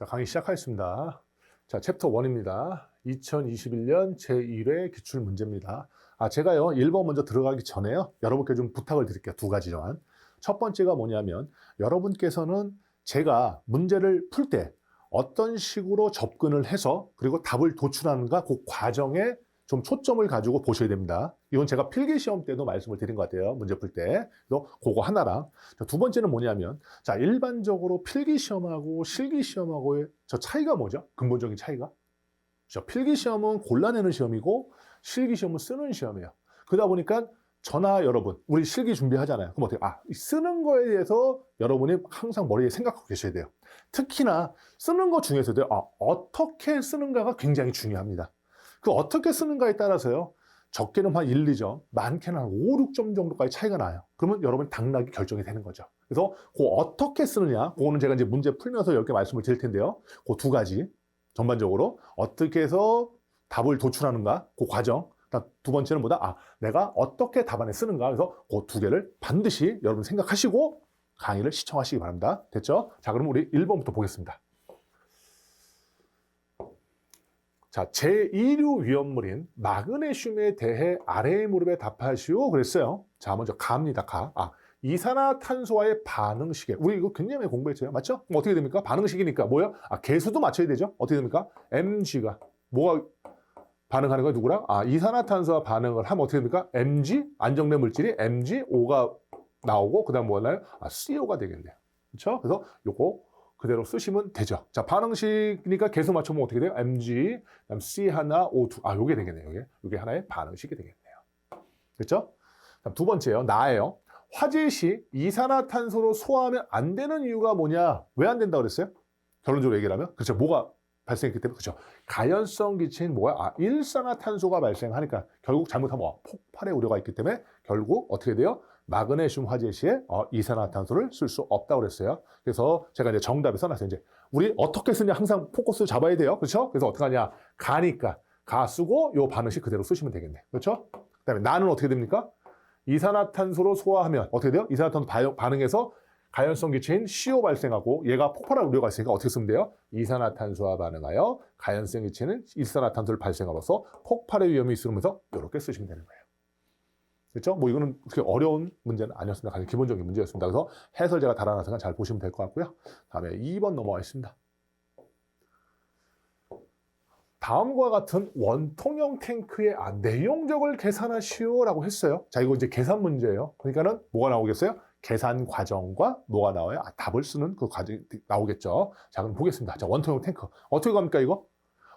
자, 강의 시작하겠습니다. 자, 챕터 1입니다. 2021년 제1회 기출문제입니다. 제가요, 1번 먼저 들어가기 전에요, 여러분께 좀 부탁을 드릴게요. 두 가지만. 첫 번째가 뭐냐면, 여러분께서는 제가 문제를 풀 때 어떤 식으로 접근을 해서 그리고 답을 도출하는가, 그 과정에 좀 초점을 가지고 보셔야 됩니다. 이건 제가 필기시험 때도 말씀을 드린 것 같아요. 문제 풀 때. 그래서 그거 하나랑. 두 번째는 뭐냐면, 자, 일반적으로 필기시험하고 실기시험하고의 저 차이가 뭐죠? 근본적인 차이가? 그렇죠? 필기시험은 골라내는 시험이고, 실기시험은 쓰는 시험이에요. 그러다 보니까 저나 여러분, 우리 실기 준비하잖아요. 그럼 어떻게, 쓰는 거에 대해서 여러분이 항상 머리에 생각하고 계셔야 돼요. 특히나 쓰는 것 중에서도, 어떻게 쓰는가가 굉장히 중요합니다. 그 어떻게 쓰는가에 따라서요, 적게는 한 1, 2점, 많게는 한 5, 6점 정도까지 차이가 나요. 그러면 여러분 당락이 결정이 되는 거죠. 그래서 그 어떻게 쓰느냐, 그거는 제가 이제 문제 풀면서 이렇게 말씀을 드릴 텐데요. 그 두 가지, 전반적으로 어떻게 해서 답을 도출하는가, 그 과정. 두 번째는 뭐다? 내가 어떻게 답안에 쓰는가. 그래서 그 두 개를 반드시 여러분 생각하시고 강의를 시청하시기 바랍니다. 됐죠? 자, 그럼 우리 1번부터 보겠습니다. 자, 제2류 위험물인 마그네슘에 대해 아래의 무렵에 답하시오 그랬어요. 자, 먼저 가입니다. 이산화탄소와의 반응 시계. 우리 이거 굉장히 많이 공부했죠. 맞죠? 그럼 어떻게 됩니까? 반응 시기니까 뭐예요? 개수도 맞춰야 되죠. 어떻게 됩니까? mg가 뭐가 반응하는 거야? 누구랑? 이산화탄소와 반응을 하면 어떻게 됩니까? mg, 안정된 물질이 mgO가 나오고 그다음 뭐가 나요? CO가 되겠네요. 그렇죠? 그래서 요거 그대로 쓰시면 되죠. 자, 반응식이니까 개수 맞춰보면 어떻게 돼요? mg, 그다음 c 하나, o2. 요게 되겠네요. 요게 하나의 반응식이 되겠네요. 그렇죠? 두 번째요. 나예요. 화재 시 이산화탄소로 소화하면 안 되는 이유가 뭐냐? 왜 안 된다고 그랬어요? 결론적으로 얘기를 하면? 그렇죠. 뭐가 발생했기 때문에. 그렇죠. 가연성 기체인 뭐야? 일산화탄소가 발생하니까 결국 잘못하면 폭발의 우려가 있기 때문에 결국 어떻게 돼요? 마그네슘 화재 시에 이산화탄소를 쓸 수 없다고 그랬어요. 그래서 제가 이제 정답에 써놨어요. 이제 우리 어떻게 쓰냐 항상 포커스 잡아야 돼요. 그렇죠? 그래서 어떻게 하냐? 가니까 가 쓰고 요 반응식 그대로 쓰시면 되겠네. 그렇죠? 그다음에 나는 어떻게 됩니까? 이산화탄소로 소화하면 어떻게 돼요? 이산화탄소 반응해서 가연성 기체인 CO 발생하고 얘가 폭발할 우려가 있으니까 어떻게 쓰면 돼요? 이산화탄소와 반응하여 가연성 기체는 일산화탄소를 발생함으로써 폭발의 위험이 있으면서 이렇게 쓰시면 되는 거예요. 그렇죠? 이거는 그렇게 어려운 문제는 아니었습니다. 가장 기본적인 문제였습니다. 그래서 해설 제가 달아놨으니까 잘 보시면 될 것 같고요. 다음에 2번 넘어가겠습니다. 다음과 같은 원통형 탱크의 내용적을 계산하시오라고 했어요. 자, 이거 이제 계산 문제예요. 그러니까는 뭐가 나오겠어요? 계산 과정과 뭐가 나와요? 답을 쓰는 그 과정이 나오겠죠. 자, 그럼 보겠습니다. 자, 원통형 탱크. 어떻게 갑니까, 이거?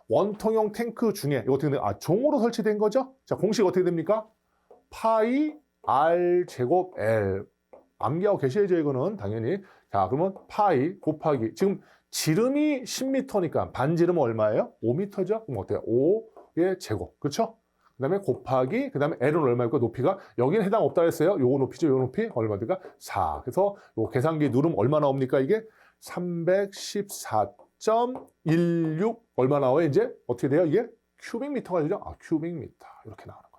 원통형 탱크 중에, 이거 어떻게 돼요? 종으로 설치된 거죠? 자, 공식 어떻게 됩니까? 파이 R 제곱 L. 암기하고 계셔야죠, 이거는. 당연히. 자, 그러면 파이 곱하기. 지금 지름이 10m니까 반지름은 얼마예요? 5m죠? 그럼 어때요? 5의 제곱. 그렇죠? 그 다음에 곱하기, 그 다음에 L은 얼마일까? 높이가? 여기는 해당 없다 했어요. 요거 높이죠? 요 높이? 얼마입니까? 4. 그래서 요 계산기 누르면 얼마 나옵니까? 이게 314.16 얼마 나와요? 이제 어떻게 돼요? 이게 큐빅미터가 되죠? 큐빅미터. 이렇게 나오는 거예요.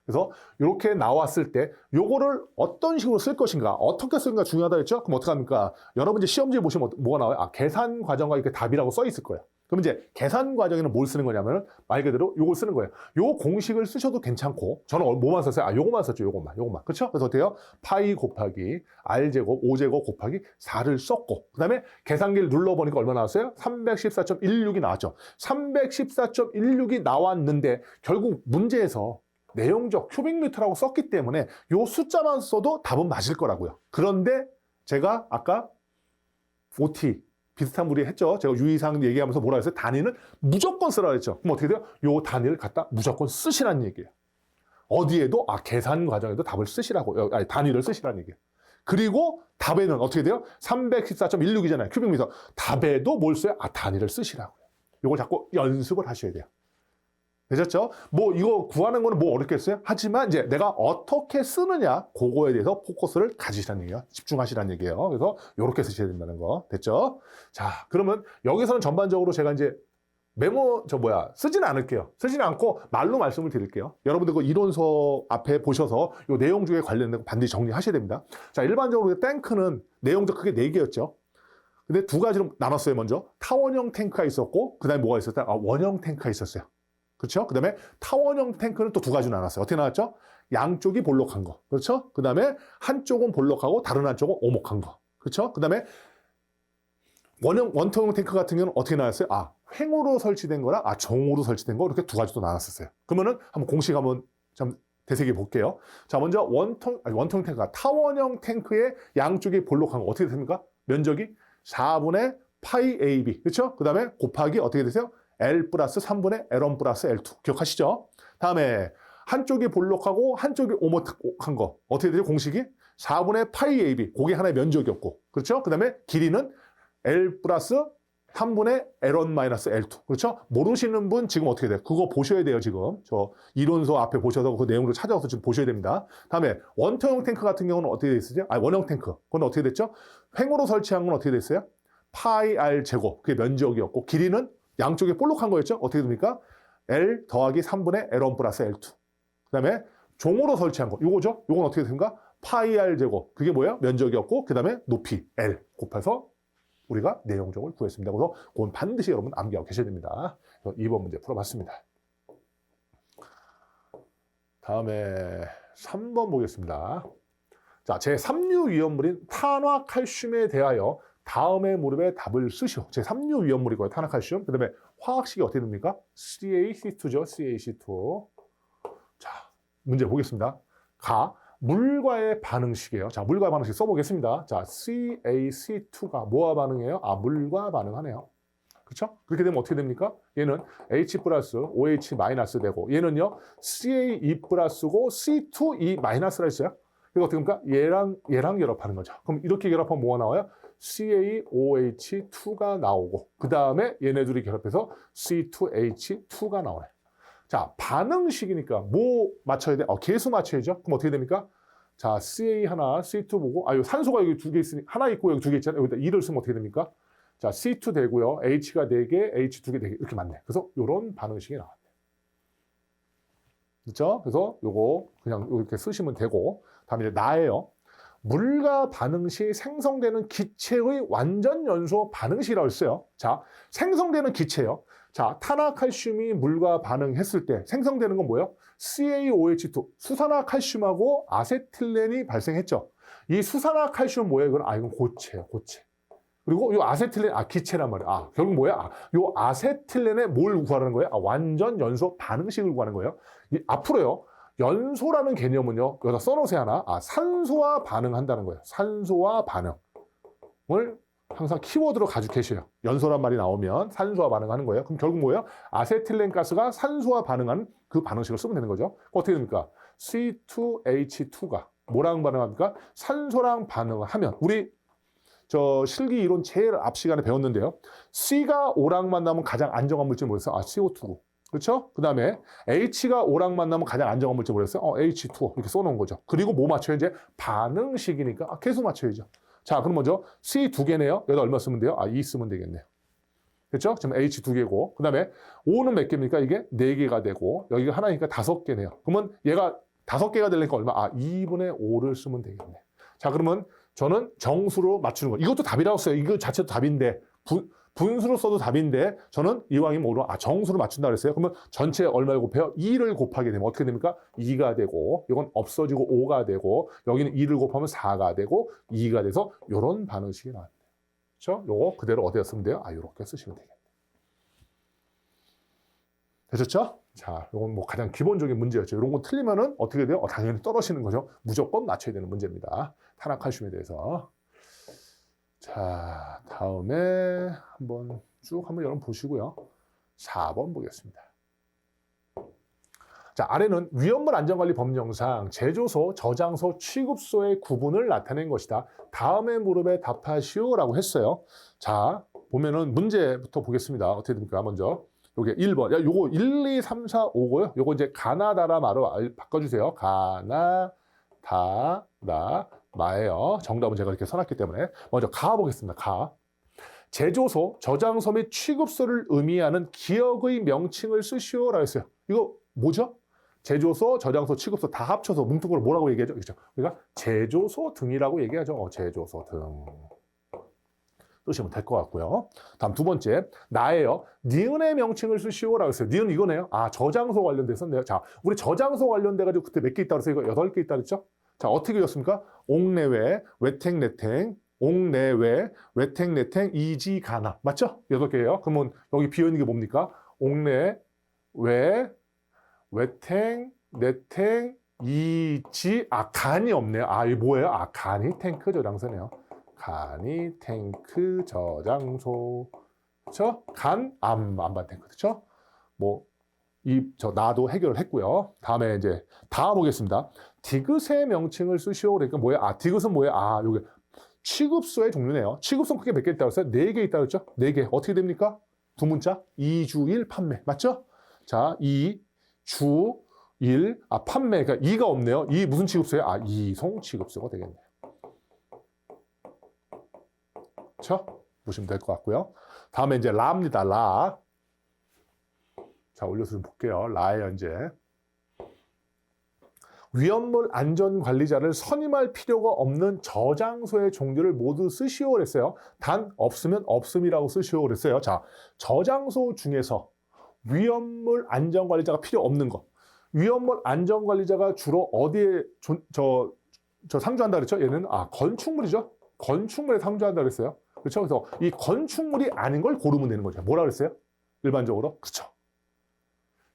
그래서 이렇게 나왔을 때 요거를 어떤 식으로 쓸 것인가, 어떻게 쓰는가 중요하다 했죠? 그럼 어떻게 합니까? 여러분 이제 시험지에 보시면 뭐가 나와요? 계산 과정과 이렇게 답이라고 써 있을 거예요. 그럼 이제 계산 과정에는 뭘 쓰는 거냐면은 말 그대로 요걸 쓰는 거예요. 요 공식을 쓰셔도 괜찮고, 저는 뭐만 썼어요? 요거만 썼죠. 요것만. 그렇죠? 그래서 어때요? 파이 곱하기 R제곱 5제곱 곱하기 4를 썼고, 그 다음에 계산기를 눌러보니까 얼마 나왔어요? 314.16이 나왔죠. 314.16이 나왔는데 결국 문제에서 내용적 큐빅미터라고 썼기 때문에 요 숫자만 써도 답은 맞을 거라고요. 그런데 제가 아까 OT 비슷한 무리 했죠. 제가 유의사항 얘기하면서 뭐라 했어요? 단위는 무조건 쓰라고 했죠. 그럼 어떻게 돼요? 요 단위를 갖다 무조건 쓰시라는 얘기예요. 어디에도 계산 과정에도 답을 쓰시라고, 단위를 쓰시라는 얘기예요. 그리고 답에는 어떻게 돼요? 314.16이잖아요. 큐빅미터. 답에도 뭘 써요? 단위를 쓰시라고요. 요걸 자꾸 연습을 하셔야 돼요. 되셨죠? 이거 구하는 거는 어렵겠어요? 하지만 이제 내가 어떻게 쓰느냐, 그거에 대해서 포커스를 가지시라는 얘기예요. 집중하시라는 얘기예요. 그래서 이렇게 쓰셔야 된다는 거. 됐죠? 자, 그러면 여기서는 전반적으로 제가 이제 쓰지는 않을게요. 쓰지는 않고 말로 말씀을 드릴게요. 여러분들 그 이론서 앞에 보셔서 이 내용 중에 관련된 거 반드시 정리하셔야 됩니다. 자, 일반적으로 탱크는 내용도 크게 4개였죠. 근데 두 가지로 나눴어요. 먼저 타원형 탱크가 있었고 그다음에 뭐가 있었다? 원형 탱크가 있었어요. 그렇죠? 그다음에 타원형 탱크는 또 두 가지로 나눴어요. 어떻게 나왔죠? 양쪽이 볼록한 거. 그렇죠? 그다음에 한쪽은 볼록하고 다른 한쪽은 오목한 거. 그렇죠? 그다음에 원통형 탱크 같은 경우는 어떻게 나왔어요? 횡으로 설치된 거랑 정으로 설치된 거 이렇게 두 가지로 나눴었어요. 그러면은 한번 공식 한번 좀 되새겨 볼게요. 자, 먼저 원통 탱크가 타원형 탱크의 양쪽이 볼록한 거 어떻게 됩니까? 면적이 4분의 파이 AB. 그렇죠? 그다음에 곱하기 어떻게 되세요? L 플러스 3분의 L1 플러스 L2. 기억하시죠? 다음에 한쪽이 볼록하고 한쪽이 오목한 거 어떻게 되죠? 공식이 4분의 파이 AB. 그게 하나의 면적이었고. 그렇죠? 그다음에 길이는 L 플러스 3분의 L1 마이너스 L2. 그렇죠? 모르시는 분 지금 어떻게 돼요? 그거 보셔야 돼요, 지금. 저 이론서 앞에 보셔서 그 내용을 찾아서 지금 보셔야 됩니다. 다음에 원통형 탱크 같은 경우는 어떻게 돼 있으죠? 원형 탱크. 그건 어떻게 됐죠? 횡으로 설치한 건 어떻게 됐어요? 파이 R 제곱. 그게 면적이었고, 길이는 양쪽에 볼록한 거였죠? 어떻게 됩니까? L 더하기 3분의 L1 플러스 L2. 그 다음에 종으로 설치한 거. 요거죠? 요건 어떻게 됩니까? 파이 R 제곱. 그게 뭐예요? 면적이었고, 그 다음에 높이 L 곱해서 우리가 내용적을 구했습니다. 그래서 그건 반드시 여러분 암기하고 계셔야 됩니다. 2번 문제 풀어봤습니다. 다음에 3번 보겠습니다. 자, 제3류 위험물인 탄화칼슘에 대하여 다음의 무렵에 답을 쓰시오. 제3류 위험물이고요. 탄화칼슘. 그 다음에 화학식이 어떻게 됩니까? CaC2죠. CaC2. 자, 문제 보겠습니다. 물과의 반응식이에요. 자, 물과 반응식 써보겠습니다. 자, CaC2가 뭐와 반응해요? 물과 반응하네요. 그렇죠? 그렇게 되면 어떻게 됩니까? 얘는 H 플러스 OH 마이너스 되고 얘는요 CaE 플러스고 C2E 마이너스라 했어요. 그래서 어떻게 됩니까? 얘랑 결합하는 거죠. 그럼 이렇게 결합하면 뭐가 나와요? CaOH2가 나오고 그 다음에 얘네 둘이 결합해서 C2H2가 나와요. 자, 반응식이니까 뭐 맞춰야 돼? 개수 맞춰야죠. 그럼 어떻게 됩니까? 자, CA 하나, C2 보고, 요 산소가 여기 두 개 있으니, 하나 있고 여기 두 개 있잖아요. 여기다 2를 쓰면 어떻게 됩니까? 자, C2 되고요. H가 4개, H 2개, 4개. 이렇게 맞네. 그래서 요런 반응식이 나왔네. 그렇죠? 그래서 요거 그냥 이렇게 쓰시면 되고, 다음에 이제 나예요. 물과 반응 시 생성되는 기체의 완전 연소 반응식이라고 했어요. 자, 생성되는 기체요. 자, 탄화칼슘이 물과 반응했을 때 생성되는 건 뭐예요? CaOH2, 수산화칼슘하고 아세틸렌이 발생했죠. 이 수산화칼슘은 뭐예요? 이건 고체예요, 고체. 그리고 이 아세틸렌, 기체란 말이에요. 결국 뭐야? 이 아세틸렌에 뭘 구하는 거예요? 완전 연소 반응식을 구하는 거예요. 앞으로요. 연소라는 개념은요. 여기다 써놓으세요 하나. 산소와 반응한다는 거예요. 산소와 반응을 항상 키워드로 가지고 계셔요. 연소란 말이 나오면 산소와 반응하는 거예요. 그럼 결국 뭐예요? 아세틸렌 가스가 산소와 반응하는 그 반응식을 쓰면 되는 거죠. 어떻게 됩니까? C2H2가 뭐랑 반응합니까? 산소랑 반응하면 우리 실기 이론 제일 앞 시간에 배웠는데요. C가 O랑 만나면 가장 안정한 물질 뭐였어요? CO2고. 그렇죠? 그 다음에 H가 O랑 만나면 가장 안정한 물질 뭐였어요? H2O. 이렇게 써놓은 거죠. 그리고 뭐 맞춰요? 이제 반응식이니까 계속 맞춰야죠. 자, 그럼 먼저 C 2개네요. 여기다 얼마 쓰면 돼요? 2 쓰면 되겠네요. 그렇죠? 지금 H 2개고. 그 다음에 O는 몇 개입니까? 이게 4개가 되고 여기가 하나니까 5개네요. 그러면 얘가 5개가 되려니까 얼마? 2분의 5를 쓰면 되겠네. 자, 그러면 저는 정수로 맞추는 거. 이것도 답이라고 써요. 이거 자체도 답인데 분수로 써도 답인데 저는 이왕이면 뭐로? 정수로 맞춘다 그랬어요. 그러면 전체 얼마를 곱해요? 2를 곱하게 되면 어떻게 됩니까? 2가 되고 이건 없어지고 5가 되고 여기는 2를 곱하면 4가 되고 2가 돼서 이런 반응식이 나왔네요. 그렇죠? 요거 그대로 어디다 쓰면 돼요? 이렇게 쓰시면 되겠네요. 되셨죠? 자, 이건 뭐 가장 기본적인 문제였죠. 이런 거 틀리면은 어떻게 돼요? 당연히 떨어지는 거죠. 무조건 맞춰야 되는 문제입니다. 탄화칼슘에 대해서. 자, 다음에 한번 여러분 보시고요. 4번 보겠습니다. 자, 아래는 위험물 안전관리 법령상 제조소, 저장소, 취급소의 구분을 나타낸 것이다. 다음의 무렵에 답하시오라고 했어요. 자, 보면은 문제부터 보겠습니다. 어떻게 됩니까? 먼저 요게 1번. 요거 1, 2, 3, 4, 5고요. 요거 이제 가나다라 마로 바꿔주세요. 가나다라 마예요. 정답은 제가 이렇게 써놨기 때문에 먼저 가 보겠습니다. 가. 제조소, 저장소 및 취급소를 의미하는 기억의 명칭을 쓰시오라고 했어요. 이거 뭐죠? 제조소, 저장소, 취급소 다 합쳐서 뭉뚱그려 뭐라고 얘기하죠? 그렇죠? 그러니까 제조소 등이라고 얘기하죠. 제조소 등. 쓰시면 될 것 같고요. 다음 두 번째, 나예요. 니은의 명칭을 쓰시오라고 했어요. 니은 이거네요. 아, 저장소 관련돼서. 자, 우리 저장소 관련돼가지고 그때 몇 개 있다고 해서 이거 8개 있다고 했죠? 자, 어떻게 읽었습니까? 옥내외, 외택내탱, 옥내외, 외택내탱, 이지, 가나. 맞죠? 8개예요. 그러면 여기 비어있는 게 뭡니까? 옥내, 외, 외탱, 내탱, 이지, 아, 간이 없네요. 아, 이게 뭐예요? 아, 간이 탱크 저장소네요. 간이 탱크 저장소. 그쵸? 간, 안반 탱크. 그쵸? 뭐, 나도 해결을 했고요. 다음에 이제, 다음 보겠습니다. 디귿의 명칭을 쓰시오. 그러니까 뭐예요? 아, 디귿은 뭐예요? 아, 요게 취급소의 종류네요. 취급소는 크게 몇 개 있다고 했어요? 4개 있다고 했죠? 4개. 어떻게 됩니까? 두 문자. 2주1 판매. 맞죠? 자, 2, 주, 1, 아, 판매. 그러니까 2가 없네요. 이 무슨 취급소예요? 아, 이송 취급소가 되겠네요. 그렇죠? 보시면 될 것 같고요. 다음에 이제 라입니다. 라. 자, 올려서 좀 볼게요. 라의 현재. 위험물 안전관리자를 선임할 필요가 없는 저장소의 종류를 모두 쓰시오 그랬어요. 단 없으면 없음이라고 쓰시오 그랬어요. 자, 저장소 중에서 위험물 안전관리자가 필요 없는 것. 위험물 안전관리자가 주로 어디에 상주한다 그랬죠? 얘는 건축물이죠. 건축물에 상주한다 그랬어요. 그렇죠? 그래서 이 건축물이 아닌 걸 고르면 되는 거죠. 뭐라 그랬어요? 일반적으로. 그렇죠.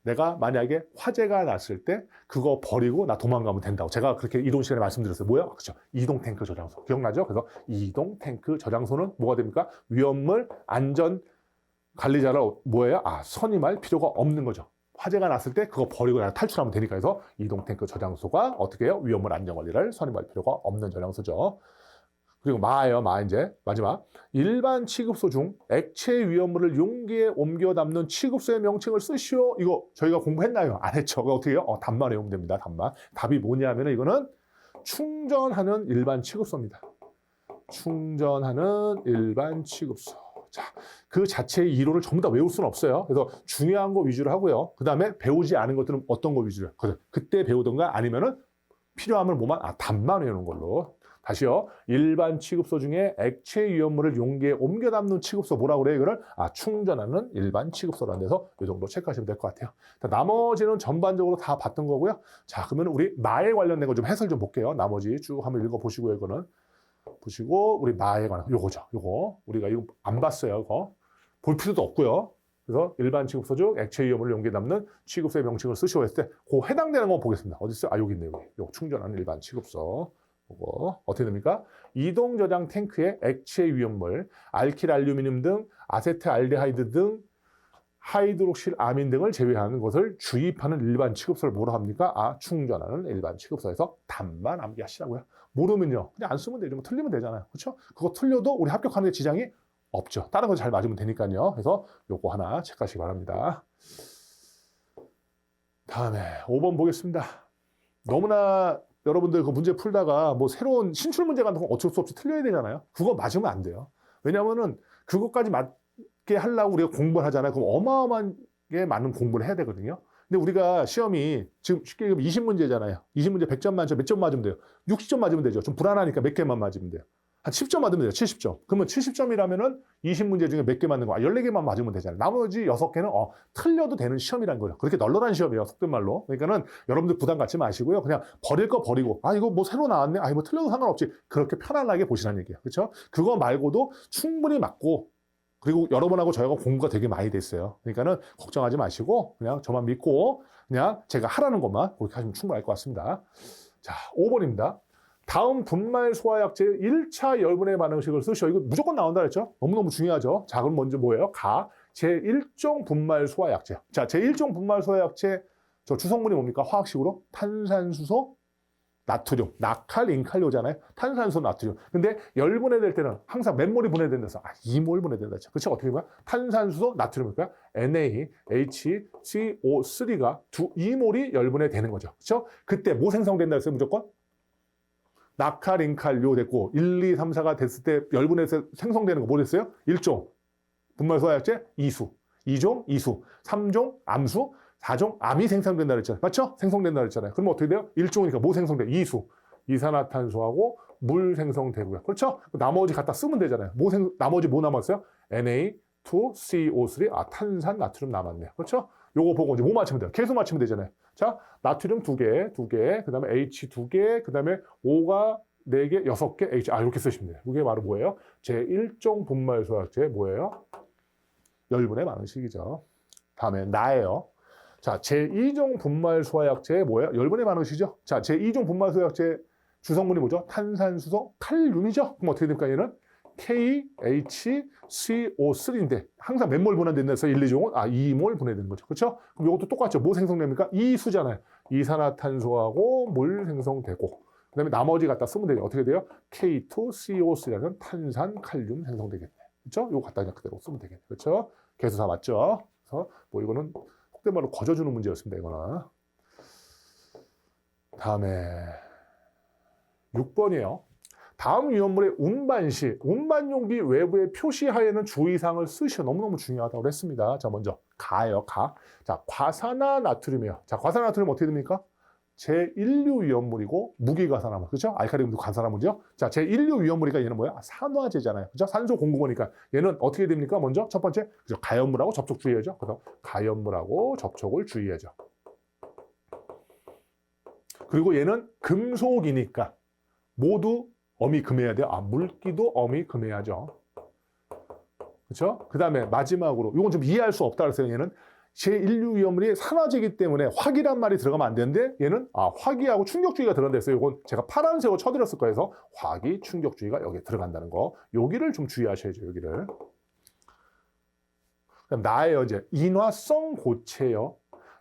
내가 만약에 화재가 났을 때 그거 버리고 나 도망가면 된다고. 제가 그렇게 이동 시간에 말씀드렸어요. 뭐야? 그렇죠. 이동 탱크 저장소. 기억나죠? 그래서 이동 탱크 저장소는 뭐가 됩니까? 위험물 안전 관리자를 뭐예요? 선임할 필요가 없는 거죠. 화재가 났을 때 그거 버리고 그냥 탈출하면 되니까. 해서 이동 탱크 저장소가 어떻게 해요? 위험물 안전 관리를 선임할 필요가 없는 저장소죠. 그리고 마예요. 마 이제 마지막. 일반 취급소 중 액체 위험물을 용기에 옮겨 담는 취급소의 명칭을 쓰시오. 이거 저희가 공부했나요? 안 했죠. 어떻게 해요? 답만 외우면 됩니다. 답만. 답이 뭐냐면 이거는 충전하는 일반 취급소입니다. 충전하는 일반 취급소. 자, 그 자체의 이론을 전부 다 외울 수는 없어요. 그래서 중요한 거 위주로 하고요. 그 다음에 배우지 않은 것들은 어떤 거 위주로 해요? 그때 배우던가 아니면은 필요하면 뭐만 답만 외우는 걸로. 다시요. 일반 취급소 중에 액체 위험물을 용기에 옮겨 담는 취급소 뭐라고 그래요? 이거를 충전하는 일반 취급소라는 데서 이 정도 체크하시면 될 것 같아요. 나머지는 전반적으로 다 봤던 거고요. 자, 그러면 우리 마에 관련된 거 좀 해설 좀 볼게요. 나머지 쭉 한번 읽어보시고요. 이거는 보시고 우리 마에 관한 요거죠. 요거 우리가 이거 안 봤어요. 이거 볼 필요도 없고요. 그래서 일반 취급소 중 액체 위험물을 용기에 담는 취급소의 명칭을 쓰시오 했을 때 그 해당되는 거 보겠습니다. 어디 있어요? 여기 있네요. 여기. 요 충전하는 일반 취급소. 어떻게 됩니까? 이동 저장 탱크에 액체 위험물, 알킬 알루미늄 등 아세트알데하이드 등 하이드록실 아민 등을 제외하는 것을 주입하는 일반 취급소를 뭐라 합니까? 충전하는 일반 취급소에서 답만 암기하시라고요. 모르면요. 그냥 안 쓰면 되죠. 뭐 틀리면 되잖아요. 그렇죠? 그거 틀려도 우리 합격하는 데 지장이 없죠. 다른 거 잘 맞으면 되니까요. 그래서 요거 하나 체크하시기 바랍니다. 다음에 5번 보겠습니다. 너무나 여러분들 그 문제 풀다가 뭐 새로운 신출 문제 같은 거 어쩔 수 없이 틀려야 되잖아요. 그거 맞으면 안 돼요. 왜냐면은 그것까지 맞게 하려고 우리가 공부를 하잖아요. 그럼 어마어마하게 많은 공부를 해야 되거든요. 근데 우리가 시험이 지금 쉽게 얘기하면 20문제잖아요. 20문제 100점 만점 몇 점 맞으면 돼요? 60점 맞으면 되죠. 좀 불안하니까 몇 개만 맞으면 돼요. 한 10점 맞으면 돼요. 70점. 그러면 70점이라면은 20문제 중에 몇 개 맞는 거? 14개만 맞으면 되잖아요. 나머지 6개는 틀려도 되는 시험이란 거예요. 그렇게 널널한 시험이에요. 속된 말로. 그러니까는 여러분들 부담 갖지 마시고요. 그냥 버릴 거 버리고 이거 뭐 새로 나왔네. 뭐 틀려도 상관없지. 그렇게 편안하게 보시라는 얘기예요. 그렇죠? 그거 말고도 충분히 맞고 그리고 여러분하고 저희가 공부가 되게 많이 됐어요. 그러니까는 걱정하지 마시고 그냥 저만 믿고 그냥 제가 하라는 것만 그렇게 하시면 충분할 것 같습니다. 자, 5번입니다. 다음 분말 소화약제 1차 열분해 반응식을 쓰시오. 이거 무조건 나온다 그랬죠? 너무너무 중요하죠. 자, 그럼 먼저 뭐예요? 제1종 분말 소화약제. 자, 제1종 분말 소화약제 저 주성분이 뭡니까? 화학식으로 탄산수소, 나트륨, 나칼, 인칼료잖아요. 탄산수, 나트륨. 근데 열분해될 때는 항상 몇 몰이 분해된다서 2몰 분해된다 했죠. 그렇죠? 어떻게 보면 탄산수소, 나트륨이니까 NaHCO3가 2몰이 열분해되는 거죠. 그렇죠? 그때 뭐 생성된다 했어요? 무조건? 나칼, 인칼료 됐고 1, 2, 3, 4가 됐을 때 열분해서 생성되는 거 뭐 됐어요? 1종 분말 소화약제 이수, 2종 이수, 3종 암수, 4종 암이 생성된다 그랬잖아요. 맞죠? 생성된다 그랬잖아요. 그러면 어떻게 돼요? 1종이니까 뭐 생성돼요? 이수, 이산화탄소하고 물 생성되고요. 그렇죠? 나머지 갖다 쓰면 되잖아요. 나머지 뭐 남았어요? Na2CO3. 탄산, 나트륨 남았네요. 그렇죠? 요거 보고 이제 뭐 맞추면 돼요? 계속 맞추면 되잖아요. 자, 나트륨 2개, 그 다음에 H 2개, 그 다음에 O가 4개, 6개, H. 이렇게 쓰시면 돼요. 이게 바로 뭐예요? 제1종 분말 소화약제 뭐예요? 열분의 반응식이죠. 다음에 나예요. 자, 제2종 분말 소화약제 뭐예요? 열분의 반응식이죠. 자, 제2종 분말 소화약제 주성분이 뭐죠? 탄산수소, 칼륨이죠. 그럼 어떻게 됩니까? 얘는 KHCO3인데 항상 몇 몰 분해된다서 1, 2종은 2몰 분해되는 거죠. 그렇죠? 그럼 이것도 똑같죠. 뭐 생성됩니까? 이수잖아요. 이산화탄소하고 물 생성되고 그다음에 나머지 갖다 쓰면 되죠. 어떻게 돼요? K2CO3라는 탄산, 칼륨 생성되겠네. 그렇죠? 이거 갖다 그냥 그대로 쓰면 되겠네. 그렇죠? 계수사 맞죠? 그래서 뭐 이거는 속된 말로 거저주는 문제였습니다. 이거는. 다음에 6번이에요. 다음 위험물의 운반 시 운반용기 외부의 표시하에는 주의사항을 쓰시오. 너무너무 중요하다고 했습니다. 자, 먼저 가예요. 가. 자, 과산화나트륨이에요. 자, 과산화나트륨 어떻게 됩니까? 제1류 위험물이고 무기과산화물. 그렇죠? 알칼리ум도 과산화물이죠. 자, 제1류 위험물이니까 얘는 뭐야? 산화제잖아요. 그렇죠? 산소 공급원이니까 얘는 어떻게 됩니까? 먼저 첫 번째 그죠? 가연물하고 접촉 주의해야죠. 그래서 가연물하고 접촉을 주의해야죠. 그리고 얘는 금속이니까 모두 엄이 금해야 돼요. 물기도 엄이 금해야죠. 그렇죠? 그 다음에 마지막으로 이건 좀 이해할 수 없다 그랬어요. 얘는 제1류 위험물이 산화제이기 때문에 화기란 말이 들어가면 안 되는데 얘는 화기하고 충격주의가 들어간다 했어요. 이건 제가 파란색으로 쳐드렸을 거예요. 그래서 화기, 충격주의가 여기에 들어간다는 거. 여기를 좀 주의하셔야죠. 여기를. 그다음 나예요. 이제 인화성 고체요.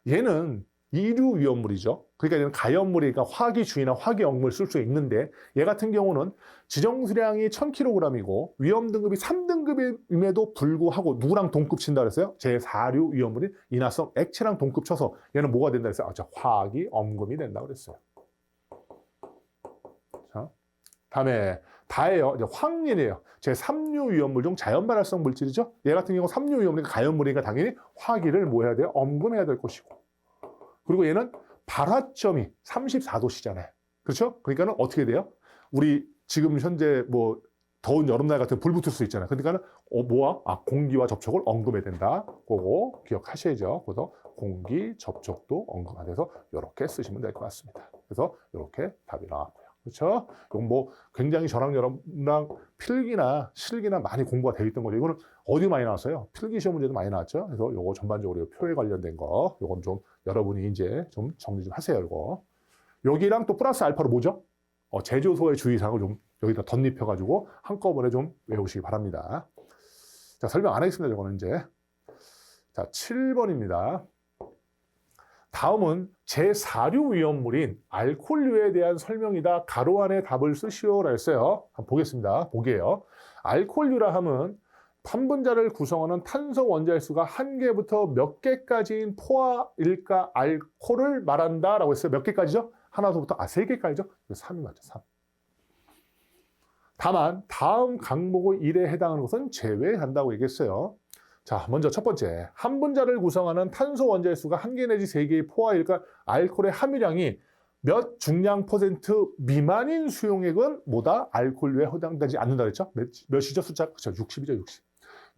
얘는 2류 위험물이죠. 그러니까 얘는 가연물이니까 화기주의나 화기역물 쓸 수 있는데 얘 같은 경우는 지정수량이 1000kg이고 위험 등급이 3등급임에도 불구하고 누구랑 동급 친다 그랬어요? 제4류 위험물인 인화성 액체랑 동급 쳐서 얘는 뭐가 된다 그랬어요? 화기 엄금이 된다고 그랬어요. 자, 다음에 다예요. 이제 황린이에요. 제3류 위험물 중 자연발활성 물질이죠. 얘 같은 경우 3류 위험물이니까 가연물이니까 당연히 화기를 뭐 해야 돼요? 엄금해야 될 것이고. 그리고 얘는 발화점이 34도씨잖아요. 그렇죠? 그러니까는 어떻게 돼요? 우리 지금 현재 뭐 더운 여름날 같은 불 붙을 수 있잖아요. 그러니까는 뭐와? 공기와 접촉을 언금해야 된다. 그거 기억하셔야죠. 그래서 공기 접촉도 언금이 돼서 이렇게 쓰시면 될 것 같습니다. 그래서 이렇게 답이 나왔고요. 그렇죠? 이건 뭐 굉장히 저랑 여러분랑 필기나 실기나 많이 공부가 되어 있던 거죠. 이거는 어디 많이 나왔어요? 필기 시험 문제도 많이 나왔죠. 그래서 요거 전반적으로 표에 관련된 거, 요건 좀 여러분이 이제 좀 정리 좀 하세요. 이거. 여기랑 또 플러스 알파로 뭐죠? 제조소의 주의사항을 좀 여기다 덧입혀가지고 한꺼번에 좀 외우시기 바랍니다. 자, 설명 안 하겠습니다. 이거는 이제. 자, 7번입니다. 다음은 제4류 위험물인 알코올류에 대한 설명이다. 가로 안에 답을 쓰시오라 했어요. 한번 보겠습니다. 보게요. 알코올류라 함은 한 분자를 구성하는 탄소 원자일수가 한 개부터 몇 개까지인 포화일가 알코올을 말한다라고 했어요. 몇 개까지죠? 하나서부터 3개까지죠? 3이 맞죠. 3. 다만 다음 강목의 1에 해당하는 것은 제외한다고 얘기했어요. 자, 먼저 첫 번째. 한 분자를 구성하는 탄소 원자일수가 1개 내지 3개의 포화일가 알코올의 함유량이 몇 중량 퍼센트 미만인 수용액은 뭐다? 알코올류에 해당되지 않는다 그랬죠? 몇이죠? 숫자? 그렇죠. 60이죠. 60.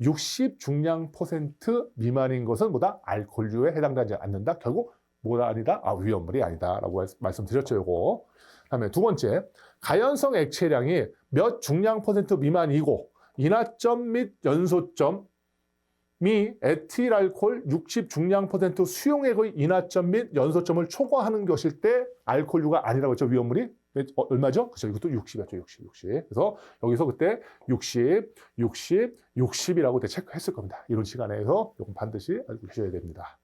60 중량 퍼센트 미만인 것은 뭐다? 알코올류에 해당되지 않는다. 결국 뭐다? 아니다? 위험물이 아니다. 라고 말씀드렸죠. 요거. 다음에 두 번째. 가연성 액체량이 몇 중량 퍼센트 미만이고 인화점 및 연소점 미 에틸 알코올 60 중량 퍼센트 수용액의 인화점 및 연소점을 초과하는 것일 때 알코올류가 아니라고 했죠. 위험물이. 얼마죠? 그렇죠. 이것도 60이었죠. 60. 그래서 여기서 그때 60이라고 그때 체크했을 겁니다. 이런 시간에서 이건 반드시 알고 계셔야 됩니다.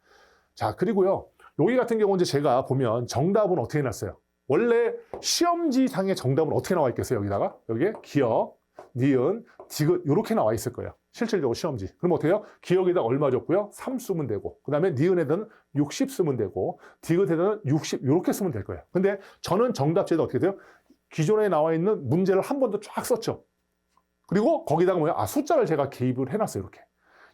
자, 그리고요. 여기 같은 경우 이제 제가 보면 정답은 어떻게 해놨어요? 원래 시험지상의 정답은 어떻게 나와 있겠어요? 여기다가 여기에 기억, 니은, 디귿 이렇게 나와 있을 거예요. 실질적으로 시험지. 그럼 어떻게 해요? 기억에다 얼마 줬고요? 3 쓰면 되고 그 다음에 니은에다는 60 쓰면 되고 디귿에다는 60 이렇게 쓰면 될 거예요. 근데 저는 정답지에다 어떻게 돼요? 기존에 나와 있는 문제를 한 번 더 쫙 썼죠. 그리고 거기다가 뭐야? 숫자를 제가 개입을 해놨어요. 이렇게.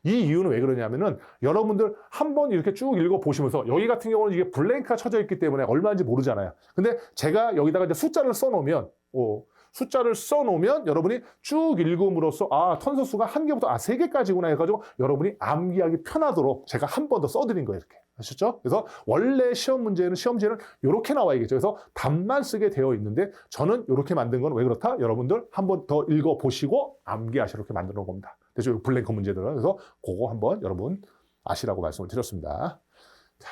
이 이유는 왜 그러냐면은 여러분들 한번 이렇게 쭉 읽어보시면서 여기 같은 경우는 이게 블랭크가 쳐져 있기 때문에 얼마인지 모르잖아요. 근데 제가 여기다가 이제 숫자를 써놓으면 숫자를 써놓으면 여러분이 쭉 읽음으로써 아, 탄소수가 1개부터 3개까지구나 해가지고 여러분이 암기하기 편하도록 제가 한 번 더 써드린 거예요. 이렇게. 아셨죠? 그래서 원래 시험지에는 이렇게 나와야겠죠. 그래서 답만 쓰게 되어 있는데 저는 이렇게 만든 건 왜 그렇다? 여러분들 한 번 더 읽어보시고 암기하시라 이렇게 만들어 놓은 겁니다. 그래서 블랭크 문제들은. 그래서 그거 한번 여러분 아시라고 말씀을 드렸습니다. 자,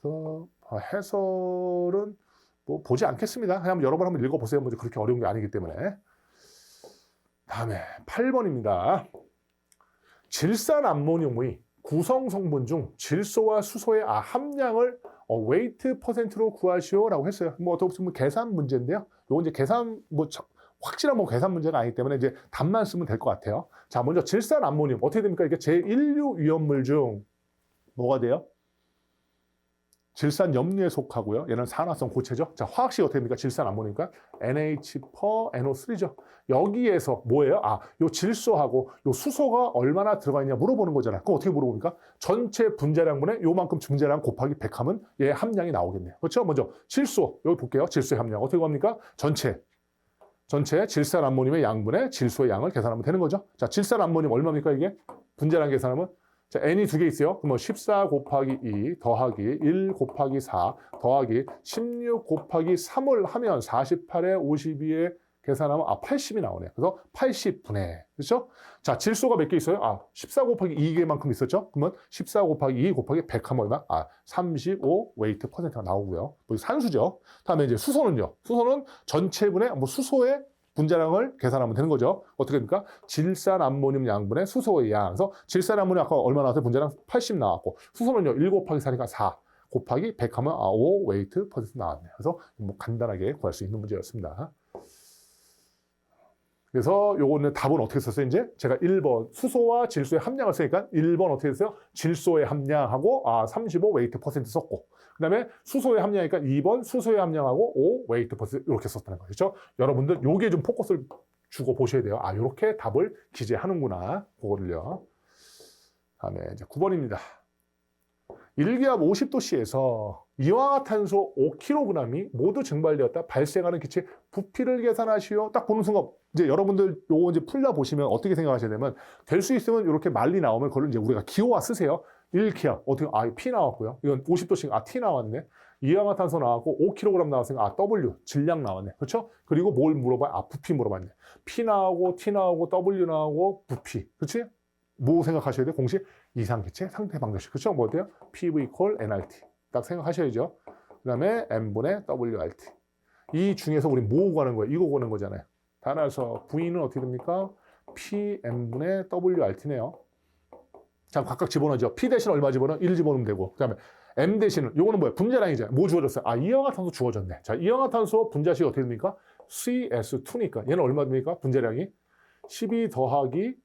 그래서 해설은 뭐 보지 않겠습니다. 그냥 여러 번 한번 읽어보세요. 뭐 그렇게 어려운 게 아니기 때문에. 다음에 8번입니다. 질산 암모늄의 구성 성분 중 질소와 수소의 함량을 웨이트 퍼센트로 구하시오라고 했어요. 뭐 어떻게 보면 계산 문제인데요. 요건 이제 계산 확실한 계산 문제가 아니기 때문에 이제 답만 쓰면 될 것 같아요. 자, 먼저 질산 암모늄 어떻게 됩니까? 이게 제1류 위험물 중 뭐가 돼요? 질산 염류에 속하고요. 얘는 산화성 고체죠. 자, 화학식 어떻게 됩니까? 질산 암모늄이니까 NH/NO3죠. 여기에서 뭐예요? 요 질소하고 요 수소가 얼마나 들어가 있냐 물어보는 거잖아요. 그럼 어떻게 물어봅니까? 전체 분자량분의 요만큼 분자량 곱하기 100 하면 얘 함량이 나오겠네요. 그렇죠? 먼저 질소, 여기 볼게요. 질소의 함량 어떻게 구합니까? 전체 질산 암모늄의 양분의 질소의 양을 계산하면 되는 거죠. 자, 질산 암모늄 얼마입니까 이게? 분자량 계산하면 자, n이 2개 있어요. 그러면 14 곱하기 2 더하기 1 곱하기 4 더하기 16 곱하기 3을 하면 48에 52에 계산하면 80이 나오네요. 그래서 80분의 그렇죠? 자, 질소가 몇 개 있어요? 14 곱하기 2개만큼 있었죠? 그러면 14 곱하기 2 곱하기 100 하면 얼마? 35 웨이트 퍼센트가 나오고요. 산수죠. 다음에 이제 수소는요. 수소는 전체분의 수소의 분자량을 계산하면 되는 거죠. 어떻게 됩니까? 질산 암모늄 양분의 수소의 양. 그래서 질산 암모늄 아까 얼마 나왔어요? 분자량 80 나왔고 수소는요. 1 곱하기 4니까 4 곱하기 100 하면 5 웨이트 퍼센트 나왔네요. 그래서 간단하게 구할 수 있는 문제였습니다. 그래서 요거는 답은 어떻게 썼어요? 이제 제가 1번 수소와 질소의 함량을 쓰니까 1번 어떻게 됐어요? 질소의 함량하고 35 웨이트 퍼센트 썼고 그 다음에 수소의 함량이니까 2번 수소의 함량하고 5 웨이트 퍼센트 이렇게 썼다는 거죠. 여러분들 요게 좀 포커스를 주고 보셔야 돼요. 요렇게 답을 기재하는구나. 그거를요. 다음에 이제 9번입니다. 일기압 50도씨에서 이산화탄소 5kg이 모두 증발되었다 발생하는 기체 부피를 계산하시오. 딱 보는 순간 이제 여러분들 요거 이제 풀려 보시면 어떻게 생각하셔야 되면 될 수 있으면 이렇게 말리 나오면 그걸 이제 우리가 기호화 쓰세요. 1기압 어떻게 P 나왔고요. 이건 50도씩 T 나왔네. 이산화탄소 나왔고 5kg 나왔으니까 W 질량 나왔네. 그렇죠? 그리고 뭘 물어봐요? 부피 물어봤네. P 나오고 T 나오고 W 나오고 부피. 그렇지? 뭐 생각하셔야 돼요? 공식 이상기체 상태 방정식. 그렇죠? 뭐 어때요? PV equal NRT. 딱 생각하셔야죠. 그 다음에 M분의 WRT. 이 중에서 우리 뭐 구하는 거예요? 이거 구하는 거잖아요. 따라서 V는 어떻게 됩니까? PM분의 WRT네요. 자, 각각 집어넣죠. P 대신 얼마 집어넣어? 1 집어넣으면 되고. 그 다음에 M 대신은, 요거는 뭐야? 분자량이잖아요. 뭐 주어졌어요? 이산화탄소 주어졌네. 자, 이산화탄소 분자식이 어떻게 됩니까? CS2니까. 얘는 얼마 됩니까? 분자량이 12 더하기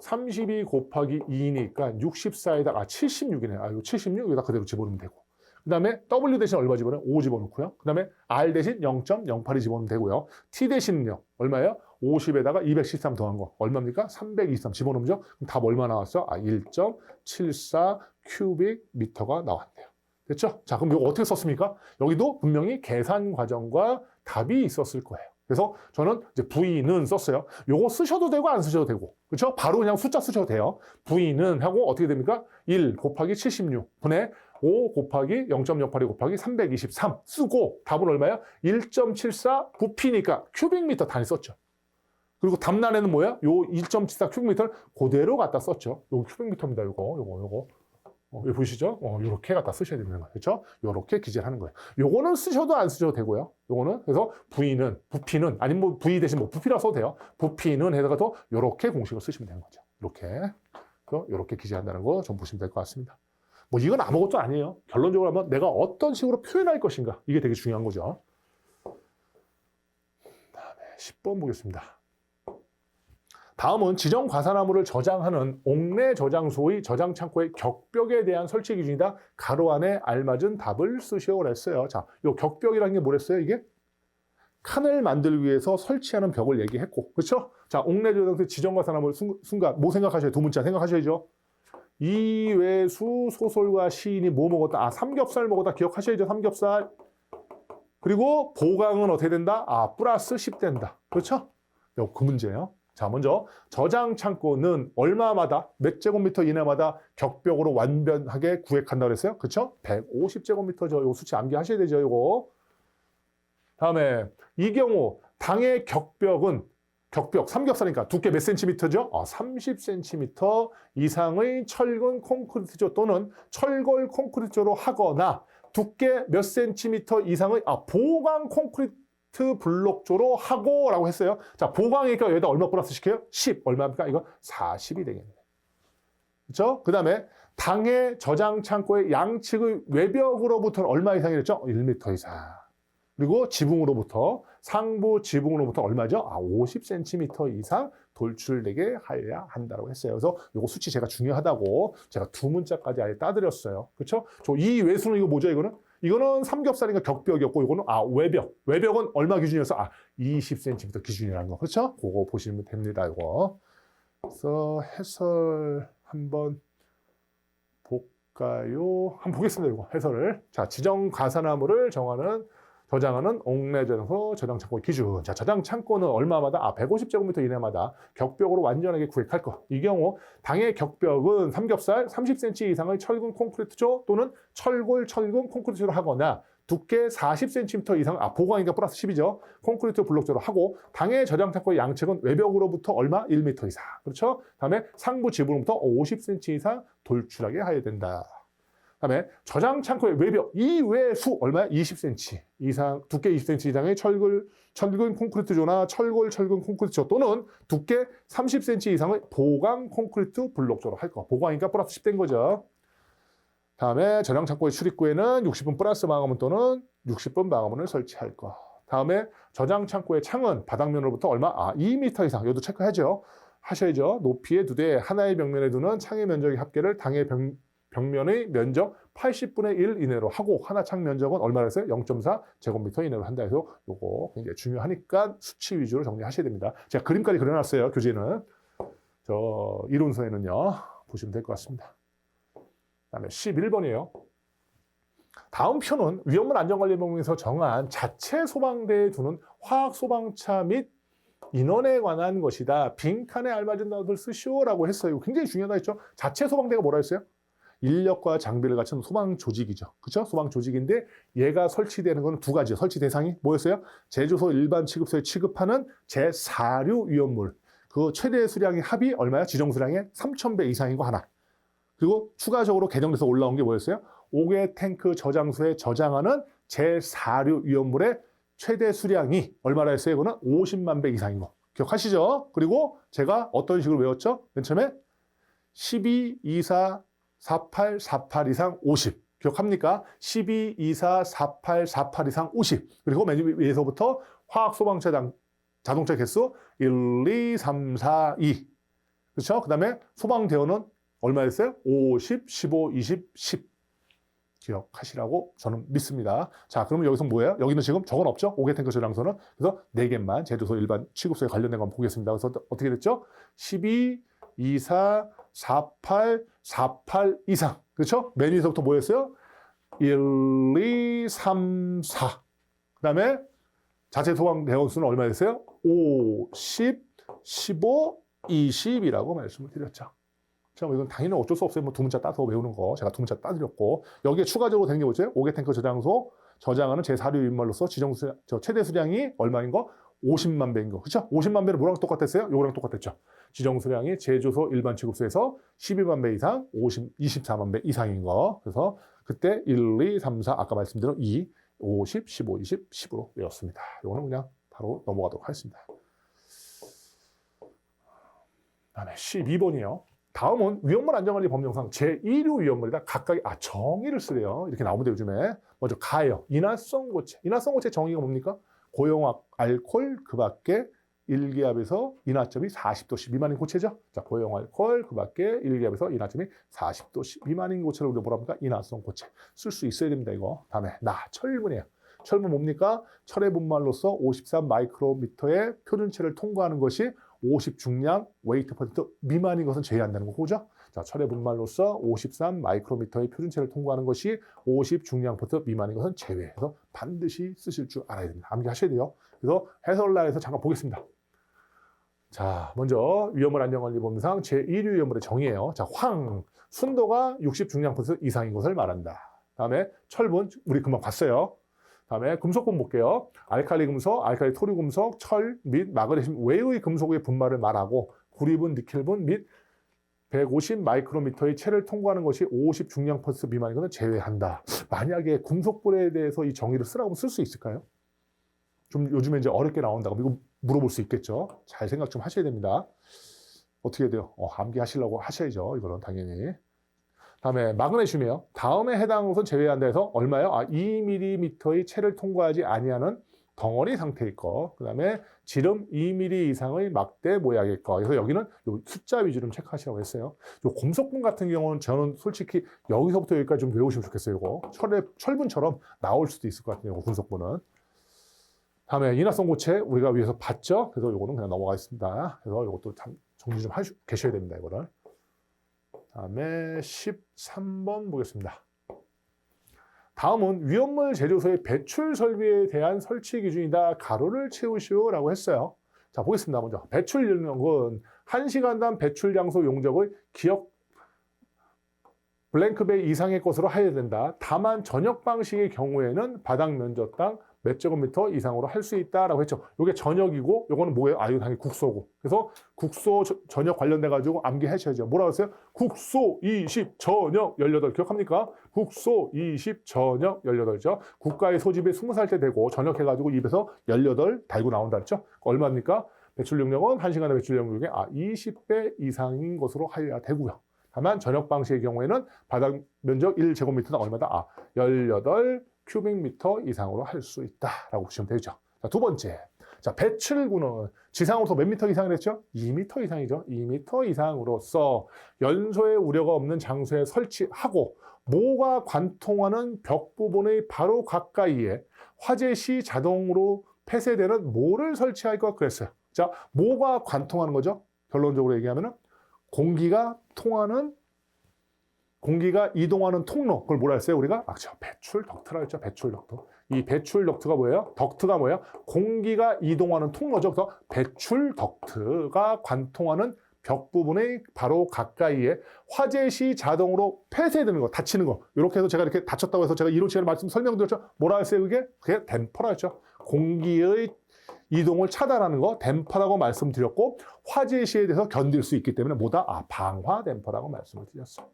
32 곱하기 2니까 64에다가 76이네. 이거 76 여기다 그대로 집어넣으면 되고. 그 다음에 W 대신 얼마 집어넣어요? 5 집어넣고요. 그 다음에 R 대신 0.08이 집어넣으면 되고요. T 대신은요. 얼마예요? 50에다가 213 더한 거. 얼마입니까? 323 집어넣으면 그럼 답 얼마 나왔어? 1.74 큐빅 미터가 나왔네요. 됐죠? 자, 그럼 이거 어떻게 썼습니까? 여기도 분명히 계산 과정과 답이 있었을 거예요. 그래서 저는 이제 V는 썼어요. 요거 쓰셔도 되고 안 쓰셔도 되고. 그렇죠? 바로 그냥 숫자 쓰셔도 돼요. V는 하고 어떻게 됩니까? 1 곱하기 76분의 5 곱하기 0.08이 곱하기 323 쓰고 답은 얼마야? 1.74 부피니까 큐빅미터 단위 썼죠. 그리고 답란에는 뭐야? 요 1.74 큐빅미터를 그대로 갖다 썼죠. 요거 큐빅미터입니다. 요거. 여기 보이시죠? 요렇게 갖다 쓰셔야 되는 거예요. 그렇죠? 요렇게 기재를 하는 거예요. 요거는 쓰셔도 안 쓰셔도 되고요. 요거는 그래서 V는 부피는 아니면 뭐 V 대신 뭐 부피라 써도 돼요. 부피는 해다가 또 요렇게 공식을 쓰시면 되는 거죠. 이렇게. 그래서 요렇게 기재한다는 거 좀 보시면 될 것 같습니다. 뭐 이건 아무것도 아니에요. 결론적으로 하면 내가 어떤 식으로 표현할 것인가. 이게 되게 중요한 거죠. 다음에 10번 보겠습니다. 다음은 지정 과산화물을 저장하는 옥내 저장소의 저장 창고의 격벽에 대한 설치 기준이다. 가로 안에 알맞은 답을 쓰시오라 했어요. 자, 이 격벽이라는 게 뭐랬어요? 이게 칸을 만들기 위해서 설치하는 벽을 얘기했고, 그렇죠? 자, 옥내 저장소의 지정 과산화물 순간 뭐 생각하셔요? 두 문자 생각하셔야죠. 이외수 소설과 시인이 뭐 먹었다? 삼겹살 먹었다. 기억하셔야죠. 삼겹살. 그리고 보강은 어떻게 된다? 플러스 10 된다. 그렇죠? 그 문제예요. 자, 먼저 저장 창고는 얼마마다 몇 제곱미터 이내마다 격벽으로 완벽하게 구획한다고 그랬어요? 그렇죠? 150제곱미터죠. 요 수치 암기하셔야 되죠, 요거. 다음에 이 경우 당의 격벽 삼겹살이니까 두께 몇 센티미터죠? 30cm 이상의 철근 콘크리트조 또는 철골 콘크리트조로 하거나 두께 몇 센티미터 이상의 보강 콘크리트 블록조로 하고 라고 했어요. 자, 보강이니까 여기다 얼마 플러스 시켜요? 10. 얼마입니까? 이거 40이 되겠네. 그렇죠? 그 다음에 당의 저장 창고의 양측의 외벽으로부터는 얼마 이상이랬죠? 1m 이상. 그리고 지붕으로부터 상부 지붕으로부터 얼마죠? 50cm 이상 돌출되게 하여야 한다고 했어요. 그래서 이거 수치 제가 중요하다고 제가 두 문자까지 아예 따드렸어요. 그렇죠? 이 외수는 이거 뭐죠? 이거는 삼겹살이니까 격벽이었고 이거는 외벽. 외벽은 얼마 기준이어서 20cm 기준이라는 거. 그렇죠? 그거 보시면 됩니다. 이거. 그래서 해설 한번 볼까요? 한번 보겠습니다. 이거 해설을. 자, 지정 가산화물을 저장하는 옥내저장소 저장 창고 기준. 자, 저장 창고는 얼마마다? 150제곱미터 이내마다 격벽으로 완전하게 구획할 거. 이 경우 당의 격벽은 삼겹살 30cm 이상의 철근 콘크리트조 또는 철골 철근 콘크리트조로 하거나 두께 40cm 이상, 보강이니까 플러스 10이죠. 콘크리트 블록조로 하고 당의 저장 창고의 양측은 외벽으로부터 얼마? 1m 이상. 그렇죠? 다음에 상부 지붕으로부터 50cm 이상 돌출하게 하여야 된다. 다음에 저장 창고의 외벽 이외수 얼마야? 20cm 이상, 두께 20cm 이상의 철근 콘크리트조나 철골 철근 콘크리트조 또는 두께 30cm 이상의 보강 콘크리트 블록조로 할 거. 보강이니까 플러스 10 된 거죠. 다음에 저장 창고의 출입구에는 60분 플러스 방화문 또는 60분 방화문을 설치할 거. 다음에 저장 창고의 창은 바닥면으로부터 얼마? 2m 이상. 이것도 체크하죠. 하셔야죠. 높이의 두 대, 하나의 벽면에 두는 창의 면적의 합계를 당의 벽면의 면적 80분의 1 이내로 하고 하나 창 면적은 얼마나 했어요? 0.4제곱미터 이내로 한다 해서 요거 굉장히 중요하니까 수치 위주로 정리하셔야 됩니다. 제가 그림까지 그려놨어요. 교재는. 이론서에는요. 보시면 될 것 같습니다. 그다음에 11번이에요. 다음 표는 위험물 안전관리법령에서 정한 자체 소방대에 두는 화학 소방차 및 인원에 관한 것이다. 빈칸에 알맞은 단어를 쓰시오라고 했어요. 굉장히 중요하다 했죠. 자체 소방대가 뭐라 했어요? 인력과 장비를 갖춘 소방 조직이죠. 그렇죠? 소방 조직인데 얘가 설치되는 건 두 가지요. 설치 대상이 뭐였어요? 제조소 일반 취급소에 취급하는 제4류 위험물. 그 최대 수량의 합이 얼마야? 지정 수량의 3,000배 이상인 거 하나. 그리고 추가적으로 개정돼서 올라온 게 뭐였어요? 5개 탱크 저장소에 저장하는 제4류 위험물의 최대 수량이 얼마나 했어요? 이거는 50만 배 이상인 거. 기억하시죠? 그리고 제가 어떤 식으로 외웠죠? 맨 처음에 12, 24, 48, 48 이상 50. 기억합니까? 12, 24, 48, 48 이상 50. 그리고 맨 위에서부터 화학 소방차 자동차 개수 1, 2, 3, 4, 2. 그렇죠? 그 다음에 소방대원은 얼마였어요? 50, 15, 20, 10. 기억하시라고 저는 믿습니다. 자, 그러면 여기서 뭐예요? 여기는 지금 저건 없죠? 5개 탱크 저장소는. 그래서 4개만 제조소 일반 취급소에 관련된 건 보겠습니다. 그래서 어떻게 됐죠? 12, 24, 48, 48 이상. 그렇죠? 맨 위에서부터 뭐였어요? 1, 2, 3, 4. 그 다음에 자체 소방 대원 수는 얼마였어요? 50, 15, 20이라고 말씀을 드렸죠. 자, 이건 당연히 어쩔 수 없어요. 두 문자 따서 외우는 거. 제가 두 문자 따드렸고. 여기에 추가적으로 된 게 뭐죠? 5개 탱크 저장소 저장하는 제4류 인말로서 최대 수량이 얼마인 거? 50만 배인 거. 그렇죠? 50만 배는 뭐랑 똑같았어요? 요거랑 똑같았죠. 지정 수량이 제조소 일반 취급소에서 12만 배 이상, 24만 배 이상인 거. 그래서 그때 1, 2, 3, 4 아까 말씀드린 2, 50, 15, 20, 10으로 외웠습니다. 요거는 그냥 바로 넘어가도록 하겠습니다. 다음에 12번이에요. 다음은 위험물 안전관리 법령상 제1류 위험물이다. 각각의 정의를 쓰래요. 이렇게 나오는데 요즘에 먼저 가예요. 인화성 고체. 인화성 고체 정의가 뭡니까? 고용압 알코올 그 밖에 1기압에서 인화점이 40도씨 미만인 고체죠. 자, 고용 알코올 그 밖에 1기압에서 인화점이 40도씨 미만인 고체를 우리가 뭐라 합니까? 인화성 고체. 쓸 수 있어야 됩니다. 이거. 다음에 철분이에요. 철분 뭡니까? 철의 분말로서 53 마이크로미터의 표준체를 통과하는 것이 50 중량 웨이트 퍼센트 미만인 것은 제외한다는 거고, 그죠? 자, 철의 분말로서 53 마이크로미터의 표준체를 통과하는 것이 50 중량 퍼센트 미만인 것은 제외해서 반드시 쓰실 줄 알아야 됩니다. 암기하셔야 돼요. 그래서 해설란에서 잠깐 보겠습니다. 자, 먼저 위험물 안전관리법상 제1위 위험물의 정의예요. 자, 황, 순도가 60 중량 퍼센트 이상인 것을 말한다. 다음에 철분, 우리 금방 봤어요. 다음에 금속분 볼게요. 알칼리 금속, 알칼리 토류 금속, 철 및 마그네슘 외의 금속의 분말을 말하고 구리분, 니켈분 및 150 마이크로미터의 체를 통과하는 것이 50 중량 퍼센트 미만인 것은 제외한다. 만약에 금속분에 대해서 이 정의를 쓰라고 하면 쓸 수 있을까요? 좀 요즘에 이제 어렵게 나온다고 이거 물어볼 수 있겠죠. 잘 생각 좀 하셔야 됩니다. 어떻게 해야 돼요? 암기하시려고 하셔야죠. 이거는 당연히. 다음에 마그네슘이에요. 다음에 해당 것은 제외한다 해서 얼마요? 2mm의 체를 통과하지 아니하는 덩어리 상태일 거. 그 다음에 지름 2mm 이상의 막대 모양일 거. 그래서 여기는 요 숫자 위주로 좀 체크하시라고 했어요. 요 금속분 같은 경우는 저는 솔직히 여기서부터 여기까지 좀 외우시면 좋겠어요. 이거 철분처럼 나올 수도 있을 것 같아요. 이거 금속분은. 다음에 인화성 고체 우리가 위에서 봤죠. 그래서 요거는 그냥 넘어가겠습니다. 그래서 이것도 참 정리 좀 계셔야 됩니다. 이거를. 다음에 13번 보겠습니다. 다음은 위험물 제조소의 배출 설비에 대한 설치 기준이다. 가로를 채우시오라고 했어요. 자, 보겠습니다. 먼저 배출 용역은 1시간당 배출 장소 용적의 기억 블랭크배 이상의 것으로 하여야 된다. 다만 전역 방식의 경우에는 바닥 면적당 몇 제곱미터 이상으로 할 수 있다라고 했죠. 이게 전역이고, 이거는 뭐예요? 이거 당연히 국소고. 그래서 국소 전역 관련돼가지고 암기하셔야죠. 뭐라고 했어요? 국소 20 전역 18 기억합니까? 국소 20 전역 18죠. 국가의 소집이 20살 때 되고 전역해가지고 입에서 18 달고 나온다 했죠. 얼마입니까? 배출 용량은 1시간의 배출 용량의 20배 이상인 것으로 하여야 되고요. 다만 전역 방식의 경우에는 바닥 면적 1제곱미터당 얼마다? 18 큐빅미터 이상으로 할 수 있다라고 보시면 되죠. 자, 두 번째. 자, 배출구는 지상으로서 몇 미터 이상을 했죠? 2미터 이상이죠. 2미터 이상으로서 연소의 우려가 없는 장소에 설치하고 모가 관통하는 벽 부분의 바로 가까이에 화재 시 자동으로 폐쇄되는 모를 설치할 것 그랬어요. 자, 모가 관통하는 거죠. 결론적으로 얘기하면은 공기가 이동하는 통로, 그걸 뭐라 했어요? 우리가? 배출 덕트라 했죠. 배출 덕트. 이 배출 덕트가 뭐예요? 덕트가 뭐예요? 공기가 이동하는 통로죠. 그래서 배출 덕트가 관통하는 벽 부분의 바로 가까이에 화재 시 자동으로 폐쇄되는 거, 닫히는 거. 이렇게 해서 제가 이렇게 닫혔다고 해서 제가 이론 시간에 설명드렸죠. 뭐라 했어요? 그게 댐퍼라 했죠. 공기의 이동을 차단하는 거 댐퍼라고 말씀드렸고, 화재 시에 대해서 견딜 수 있기 때문에 뭐다? 방화 댐퍼라고 말씀을 드렸어요.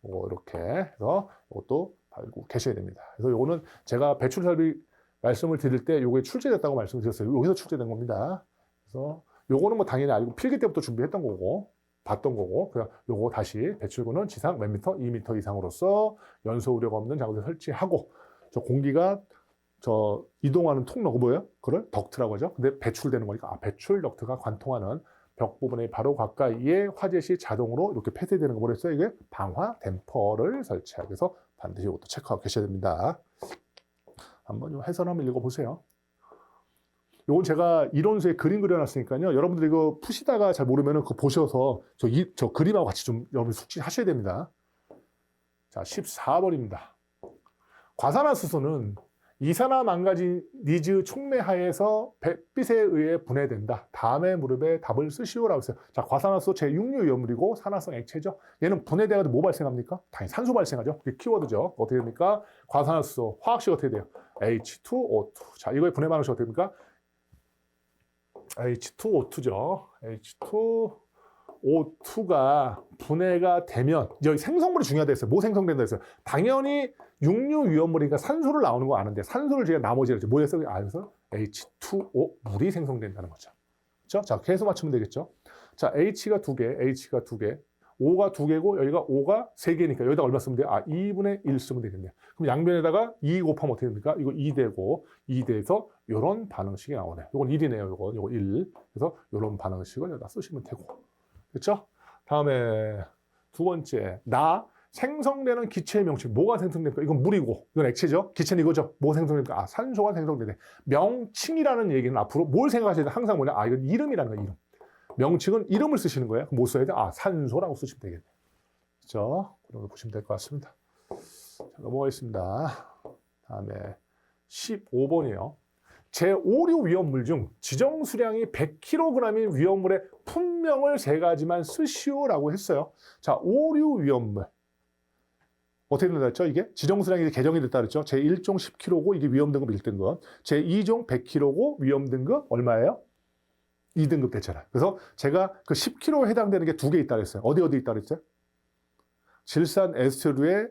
이렇게 해서 이것도 알고 계셔야 됩니다. 그래서 이거는 제가 배출 설비 말씀을 드릴 때 이게 출제됐다고 말씀드렸어요. 여기서 출제된 겁니다. 그래서 이거는 뭐 당연히 알고 필기 때부터 준비했던 거고 봤던 거고, 그냥 요거 다시 배출구는 지상 몇 미터? 2미터 이상으로서 연소 우려가 없는 장소에 설치하고, 저 공기가 이동하는 통로가 뭐예요? 그걸 덕트라고 하죠. 근데 배출되는 거니까 배출 덕트가 관통하는 벽 부분의 바로 가까이에 화재 시 자동으로 이렇게 폐쇄되는 거 뭐랬어요? 이게 방화 댐퍼를 설치하기 위해서 반드시 이것도 체크하고 계셔야 됩니다. 한번 해설 한번 읽어보세요. 이건 제가 이론서에 그림 그려놨으니까요. 여러분들 이거 푸시다가 잘 모르면 그거 보셔서 저 그림하고 같이 좀 여러분 숙지하셔야 됩니다. 자, 14번입니다. 과산화수소는 이산화망가니즈 촉매하에서 햇빛에 의해 분해된다. 다음의 무릎에 답을 쓰시오라고 했어요. 자, 과산화수소 제6류 위험물이고 산화성 액체죠. 얘는 분해돼가지고 뭐 발생합니까? 당연히 산소 발생하죠. 그게 키워드죠. 어떻게 됩니까? 과산화수소 화학식 어떻게 돼요? H2O2. 자, 이거의 분해 방식 어떻게 됩니까? H2O2죠. H2O2가 분해가 되면, 여기 생성물이 중요하다 했어요. 뭐 생성된다 했어요? 당연히 육류 위험물이니까 산소를 나오는 거 아는데, 산소를 제가 나머지를 뭐 했어요? 그래서 H2O 물이 생성된다는 거죠. 그렇죠? 자, 계속 맞추면 되겠죠. 자, H가 2개, H가 2개, O가 2개고 여기가 O가 3개니까 여기다 얼마 쓰면 돼요? 2분의 1 쓰면 되겠네요. 그럼 양변에다가 2 곱하면 어떻게 됩니까? 이거 2되고 2대에서 이런 반응식이 나오네요. 이건 1이네요. 이거 1. 그래서 이런 반응식을 여기다 쓰시면 되고. 그렇죠? 다음에 두 번째, 생성되는 기체의 명칭. 뭐가 생성됩니까? 이건 물이고, 이건 액체죠. 기체는 이거죠. 뭐 생성됩니까? 산소가 생성되네. 명칭이라는 얘기는 앞으로 뭘 생각하셔야 돼? 항상 뭐냐? 이건 이름이라는 거예요. 이름. 명칭은 이름을 쓰시는 거예요. 그럼 뭐 써야 돼? 아, 산소라고 쓰시면 되겠네요. 그렇죠? 그런 거 보시면 될 것 같습니다. 자, 넘어가겠습니다. 다음에 15번이에요. 제5류 위험물 중 지정 수량이 100kg인 위험물의 품명을 3가지만 쓰시오라고 했어요. 자, 5류 위험물. 어떻게 된다 했죠? 이게 지정 수량이 개정이 됐다 그랬죠? 제1종 10kg고 이게 위험 등급 1등급. 제2종 100kg고 위험 등급 얼마예요? 2등급 됐잖아요. 그래서 제가 그 10kg에 해당되는 게 2개 있다 그랬어요. 어디 있다 그랬어요? 질산 에스테르에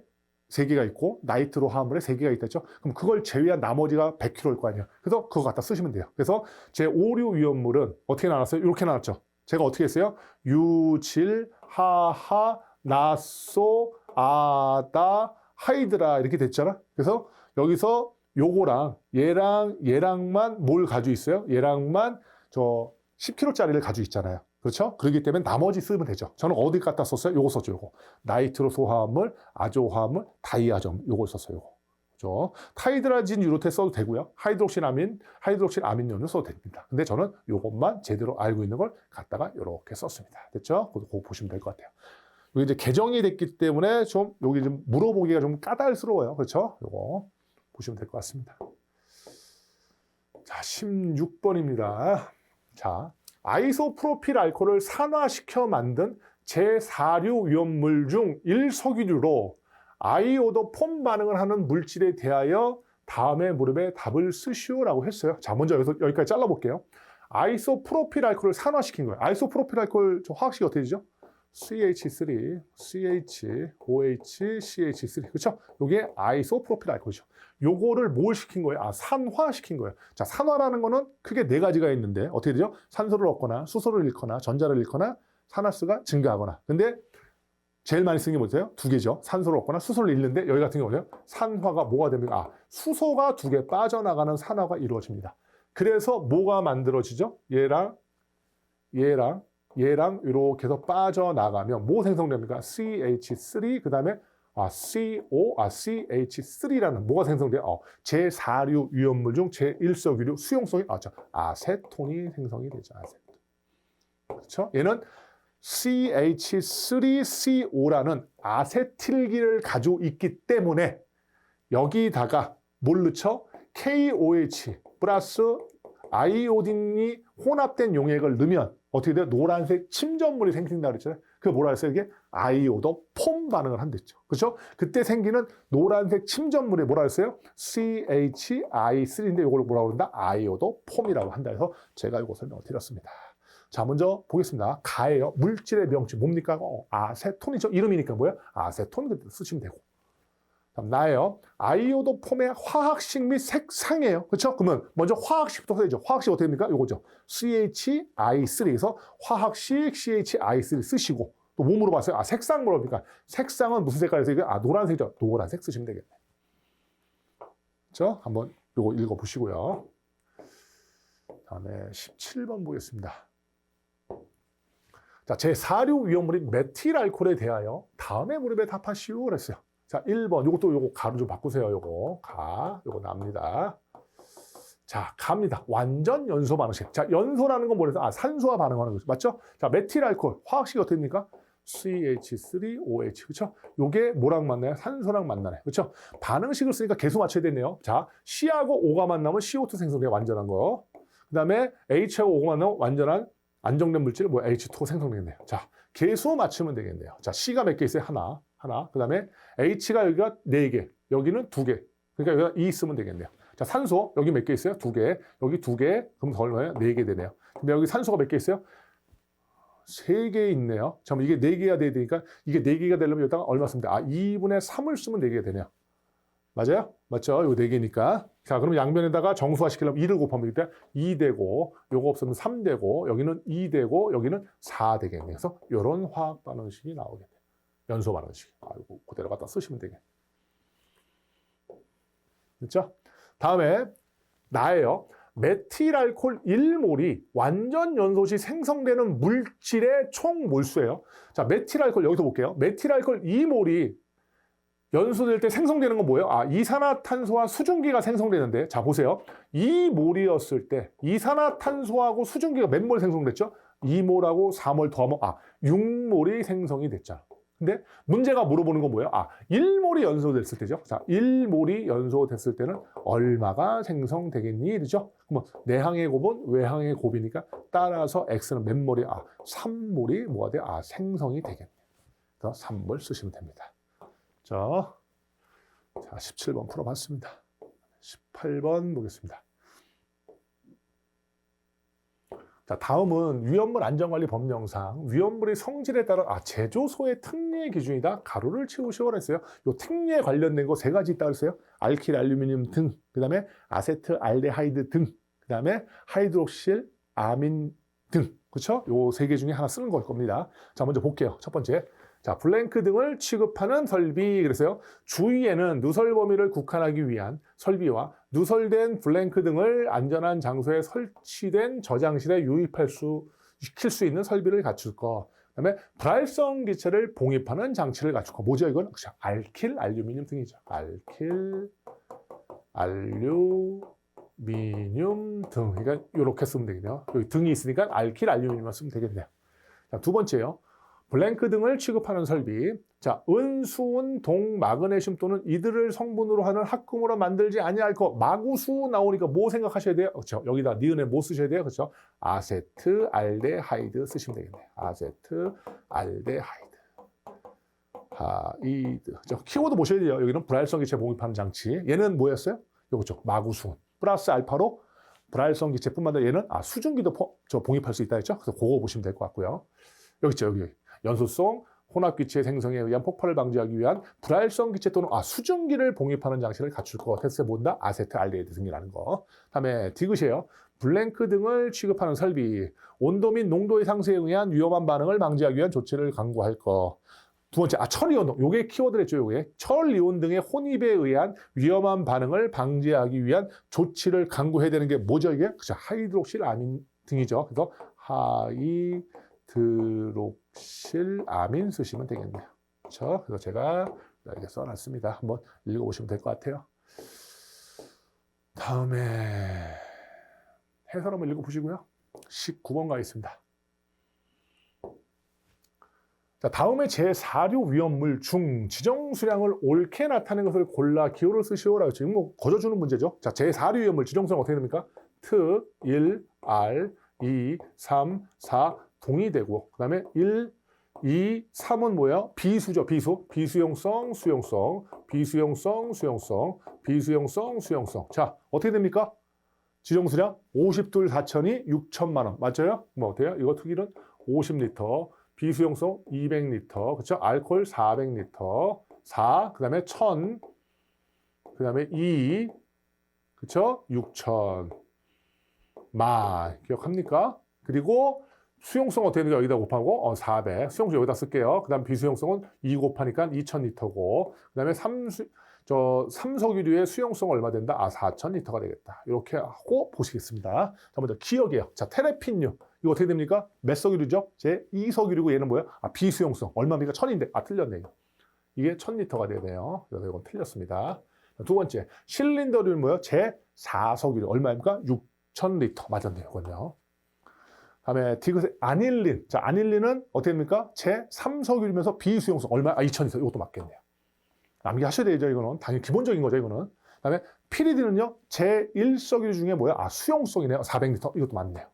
3개가 있고 나이트로 화합물에 3개가 있다 했죠. 그럼 그걸 제외한 나머지가 100kg일 거 아니에요. 그래서 그거 갖다 쓰시면 돼요. 그래서 제5류 위험물은 어떻게 나눴어요? 이렇게 나눴죠. 제가 어떻게 했어요? 유질, 하하, 나소, 아다, 하이드라 이렇게 됐잖아. 그래서 여기서 요거랑 얘랑만 뭘 가지고 있어요? 얘랑만 저 10kg짜리를 가지고 있잖아요. 그렇죠? 그렇기 때문에 나머지 쓰면 되죠. 저는 어디 갖다 썼어요? 요거 썼죠, 요거. 나이트로소 화합물, 아조 화합물, 다이아점, 요걸 썼어요, 요거. 그렇죠? 타이드라진 유로테 써도 되고요. 하이드록실 아민연료 써도 됩니다. 근데 저는 요것만 제대로 알고 있는 걸 갖다가 이렇게 썼습니다. 됐죠? 그거 보시면 될 것 같아요. 여기 이제 개정이 됐기 때문에 좀 여기 좀 물어보기가 좀 까다로워요. 그렇죠? 요거 보시면 될 것 같습니다. 자, 16번입니다. 자, 아이소프로필 알코올을 산화시켜 만든 제4류 위험물 중 1석유류로 아이오도 폼 반응을 하는 물질에 대하여 다음의 무렵에 답을 쓰시오라고 했어요. 자, 먼저 여기까지 잘라볼게요. 아이소프로필 알코올을 산화시킨 거예요. 아이소프로필 알코올 화학식이 어떻게 되죠? CH3, CHOH, CH3. 그렇죠? 이게 아이소프로필 알코올이죠. 요거를 뭘 시킨 거예요? 아, 산화시킨 거예요. 자, 산화라는 거는 크게 4가지가 있는데 어떻게 되죠? 산소를 얻거나 수소를 잃거나 전자를 잃거나 산화수가 증가하거나. 근데 제일 많이 쓰는 게 뭐예요? 2개죠. 산소를 얻거나 수소를 잃는데 여기 같은 경우는 산화가 뭐가 됩니까? 아, 수소가 2개 빠져나가는 산화가 이루어집니다. 그래서 뭐가 만들어지죠? 얘랑 이렇게 해서 빠져나가면 뭐 생성됩니까? CH3 그다음에 CH3라는 뭐가 생성돼요? 제4류 위험물 중 제1석유류 수용성이 아세톤이 생성이 되죠. 아세톤. 그렇죠? 얘는 CH3CO라는 아세틸기를 가지고 있기 때문에 여기다가 뭘 넣죠? KOH 플러스 아이오딘이 혼합된 용액을 넣으면 어떻게 돼요? 노란색 침전물이 생긴다 그랬잖아요. 그게 뭐라 했어요? 이게 아이오도 폼 반응을 한댔죠. 그렇죠? 그때 생기는 노란색 침전물이 뭐라 했어요? CHI3인데 이걸 뭐라고 그런다? 아이오도 폼이라고 한다 해서 제가 이거 설명을 드렸습니다. 자, 먼저 보겠습니다. 가예요. 물질의 명칭 뭡니까? 아세톤이죠. 이름이니까 뭐예요? 아세톤 그때 쓰시면 되고. 나예요. 아이오도 폼의 화학식 및 색상이에요. 그렇죠? 그러면 먼저 화학식부터 써야죠. 화학식 어떻게 됩니까? 이거죠. CHI3에서 화학식 CHI3 쓰시고 또 뭐 물어봤어요? 아, 색상 물어보니까 색상은 무슨 색깔에서 이게 노란색이죠. 노란색 쓰시면 되겠네. 그렇죠? 한번 이거 읽어보시고요. 다음에 17번 보겠습니다. 자, 제4류 위험물인 메틸 알코올에 대하여 다음의 무렵에 답하시오 그랬어요. 자, 1번. 요거 가로 좀 바꾸세요. 요거 납니다. 자, 갑니다. 완전 연소 반응식. 자, 연소라는 건 뭐래서? 산소와 반응하는 거죠. 맞죠? 자, 메틸 알코올. 화학식이 어떻게 됩니까? CH3OH. 그렇죠? 요게 뭐랑 만나요? 산소랑 만나네. 그렇죠? 반응식을 쓰니까 계속 맞춰야 되네요. 자, C하고 O가 만나면 CO2 생성돼요. 완전한 거. 그다음에 H하고 O가 만나면 완전한 안정된 물질 H2 생성되겠네요. 자, 계속 맞추면 되겠네요. 자, C가 몇 개 있어요? 하나. 그 다음에 H가 여기가 4개, 여기는 2개. 그러니까 여기가 2 쓰면 되겠네요. 자, 산소, 여기 몇 개 있어요? 2개. 여기 2개, 그럼 더 얼마예요? 4개 되네요. 근데 여기 산소가 몇 개 있어요? 3개 있네요. 참, 이게 4개가 돼야 되니까, 이게 4개가 되려면 여기다가 얼마 쓰면 돼? 2분의 3을 쓰면 4개가 되네요. 맞아요? 맞죠? 이거 4개니까. 자, 그럼 양변에다가 정수화 시키려면 2를 곱하면 이때 2 되고, 요거 없으면 3 되고, 여기는 2 되고, 여기는 4 되겠네요. 그래서 이런 화학 반응식이 나오겠네요. 연소 반응식. 아이고, 그대로 갖다 쓰시면 되겠네. 됐죠? 다음에 나예요. 메틸 알코올 1몰이 완전 연소시 생성되는 물질의 총 몰수예요. 자, 메틸 알코올 여기서 볼게요. 메틸 알코올 2몰이 연소될 때 생성되는 건 뭐예요? 이산화탄소와 수증기가 생성되는데, 자, 보세요. 2몰이었을 때 이산화탄소하고 수증기가 몇 몰 생성됐죠? 2몰하고 4몰 더하면 6몰이 생성이 됐잖아. 근데 문제가 물어보는 건 뭐예요? 1몰이 연소됐을 때죠. 자, 1몰이 연소됐을 때는 얼마가 생성되겠니? 이러죠. 그럼 내항의 곱은 외항의 곱이니까 따라서 x는 몇 몰이? 3몰이 뭐가 돼? 생성이 되겠네. 그래서 3몰 쓰시면 됩니다. 자, 17번 풀어봤습니다. 18번 보겠습니다. 자, 다음은 위험물 안전관리 법령상 위험물의 성질에 따른 제조소의 특례 기준이다. 가로를 치우시오라 했어요. 요 특례에 관련된 거 세 가지 있다 그랬어요. 알킬 알루미늄 등, 그다음에 아세트 알데하이드 등, 그다음에 하이드록실 아민 등. 그렇죠? 요 세 개 중에 하나 쓰는 걸 겁니다. 자, 먼저 볼게요. 첫 번째. 자, 블랭크 등을 취급하는 설비. 그래서요. 주위에는 누설 범위를 국한하기 위한 설비와 누설된 블랭크 등을 안전한 장소에 설치된 저장실에 시킬 수 있는 설비를 갖출 거. 그다음에 불활성 기체를 봉입하는 장치를 갖출 거. 뭐죠, 이건? 그렇죠. 알킬 알루미늄 등이죠. 알킬 알루미늄 등. 그러니까 이렇게 쓰면 되겠네요. 여기 등이 있으니까 알킬 알루미늄만 쓰면 되겠네요. 자, 두 번째요. 블랭크 등을 취급하는 설비. 자, 은, 수은, 동, 마그네슘 또는 이들을 성분으로 하는 합금으로 만들지 아니할 거. 마구수 나오니까 뭐 생각하셔야 돼요? 그렇죠. 여기다 니은에 뭐 쓰셔야 돼요? 그렇죠. 아세트 알데하이드 쓰시면 되겠네요. 아세트 알데하이드. 그렇죠. 키워드 보셔야 돼요. 여기는 불활성 기체 봉입하는 장치. 얘는 뭐였어요? 요거죠. 마구수은. 플러스 알파로 불활성 기체뿐만 아니라 얘는 수증기도 봉입할 수 있다 했죠. 그래서 그거 보시면 될 것 같고요. 여기 있죠. 여기. 연소성 혼합기체 생성에 의한 폭발을 방지하기 위한 불활성 기체 또는 수증기를 봉입하는 장치를 갖출 거. 테스트에 본다. 아세트 알데하이드 등이라는 거. 다음에 디귿이에요. 블랭크 등을 취급하는 설비. 온도 및 농도의 상승에 의한 위험한 반응을 방지하기 위한 조치를 강구할 거. 두 번째, 철이온. 요게 키워드랬죠, 요게. 철, 이온 등의 혼입에 의한 위험한 반응을 방지하기 위한 조치를 강구해야 되는 게 뭐죠, 이게? 그죠. 하이드록실 아민 등이죠. 그래서 하이드록실 아민 쓰시면 되겠네요. 그렇죠? 그래서 제가 이렇게 써놨습니다. 한번 읽어보시면 될 것 같아요. 다음에 해설 한번 읽어보시고요. 19번 가겠습니다. 자, 다음에 제4류 위험물 중 지정 수량을 옳게 나타낸 것을 골라 기호를 쓰시오라고 지금 뭐 거저주는 문제죠. 자, 제4류 위험물 지정 수량 어떻게 됩니까? 트, 1, R, 2, 3, 4 동이 되고 그다음에 1, 2, 3은 뭐예요? 비수죠. 비수. 비수용성, 수용성, 비수용성, 수용성, 비수용성, 수용성. 자, 어떻게 됩니까? 지정 수량 52, 4천이 6천만 원. 맞아요? 뭐 어때요? 이거 투기는 50리터. 비수용성 200리터, 그렇죠? 알코올 400리터, 4, 그 다음에 1000, 그 다음에 2, 그렇죠? 6000, 기억합니까? 그리고 수용성 어떻게 되는지 여기다 곱하고 400, 수용성 여기다 쓸게요. 그 다음 비수용성은 2 곱하니까 2000리터고, 그 다음에 삼석유류의 수용성 얼마 된다? 4000리터가 되겠다. 이렇게 하고 보시겠습니다. 자, 먼저 기억이에요. 자, 테레핀류. 이거 어떻게 됩니까? 몇 석유류죠? 제2석유류고 얘는 뭐예요? 비수용성. 얼마입니까? 1000인데. 틀렸네요. 이게 1000리터가 되네요. 그래서 이건 틀렸습니다. 두 번째, 실린더류는 뭐예요? 제4석유류. 얼마입니까? 6000리터. 맞았네요. 이건요. 다음에 디귿의 아닐린. 자, 아닐린은 어떻게 됩니까? 제3석유류면서 비수용성. 얼마? 2000리터. 이것도 맞겠네요. 암기하셔야 되죠. 이거는. 당연히 기본적인 거죠. 이거는. 그다음에 피리딘은요. 제1석유류 중에 뭐야? 수용성이네요. 400리터. 이것도 맞네요.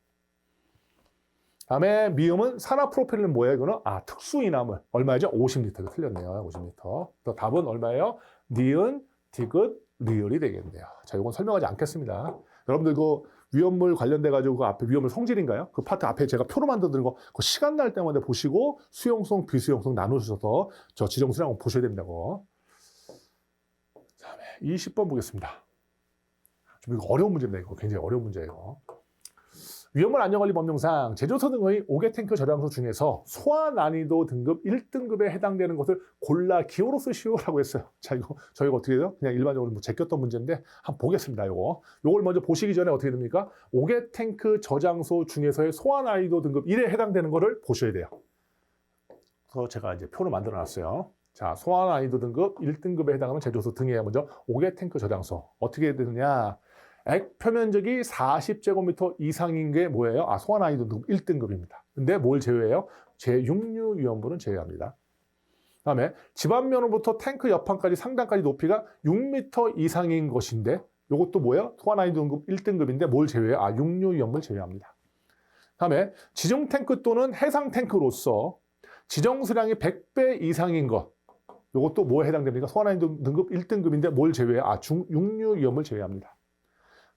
다음에 미음은 산화프로펠은 뭐예요? 이거는 특수이나물. 얼마죠? 50리터. 이거 틀렸네요. 50리터. 또 답은 얼마예요? 니은, 디귿, 리을이 되겠네요. 자, 이건 설명하지 않겠습니다. 여러분들 그 위험물 관련돼가지고 그 앞에 위험물 성질인가요? 그 파트 앞에 제가 표로 만들어드린 거 그 시간 날 때마다 보시고 수용성, 비수용성 나누셔서 저 지정 수량 보셔야 된다고. 다음에 20번 보겠습니다. 좀 이거 어려운 문제입니다. 이거 굉장히 어려운 문제예요. 위험물 안전관리 법령상 제조소 등의 5개 탱크 저장소 중에서 소화 난이도 등급 1등급에 해당되는 것을 골라 기호로 쓰시오라고 했어요. 자, 이거 저희가 어떻게 해요? 그냥 일반적으로 제꼈던 문제인데 한번 보겠습니다. 요걸 먼저 보시기 전에 어떻게 됩니까? 5개 탱크 저장소 중에서의 소화 난이도 등급 1에 해당되는 것을 보셔야 돼요. 그래서 제가 이제 표를 만들어 놨어요. 자, 소화 난이도 등급 1등급에 해당하는 제조소 등이에요. 먼저 5개 탱크 저장소. 어떻게 되느냐? 액 표면적이 40제곱미터 이상인 게 뭐예요? 소화 난이도 등급 1등급입니다. 근데 뭘 제외해요? 제6류 위험물은 제외합니다. 다음에 집안면으로부터 탱크 옆판까지 상단까지 높이가 6m 이상인 것인데 이것도 뭐예요? 소환난이도 등급 1등급인데 뭘 제외해요? 6류 위험물 제외합니다. 다음에 지중 탱크 또는 해상 탱크로서 지정 수량이 100배 이상인 것. 이것도 뭐에 해당됩니까? 소환난이도 등급 1등급인데 뭘 제외해요? 6류 위험물 제외합니다.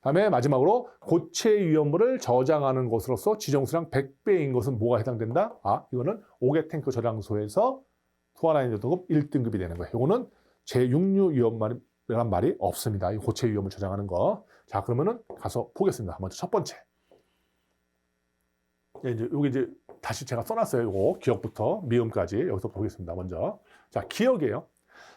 다음에 마지막으로 고체 위험물을 저장하는 것으로서 지정 수량 100배인 것은 뭐가 해당된다? 이거는 5개 탱크 저장소에서 소환난이도 등급 1등급이 되는 거예요. 이거는 제6류 위험물이라는 말이 없습니다. 이 고체 위험을 저장하는 거. 자, 그러면은 가서 보겠습니다. 먼저 첫 번째. 여기 다시 제가 써놨어요. 이거 기억부터 미음까지 여기서 보겠습니다. 먼저. 자, 기억이에요.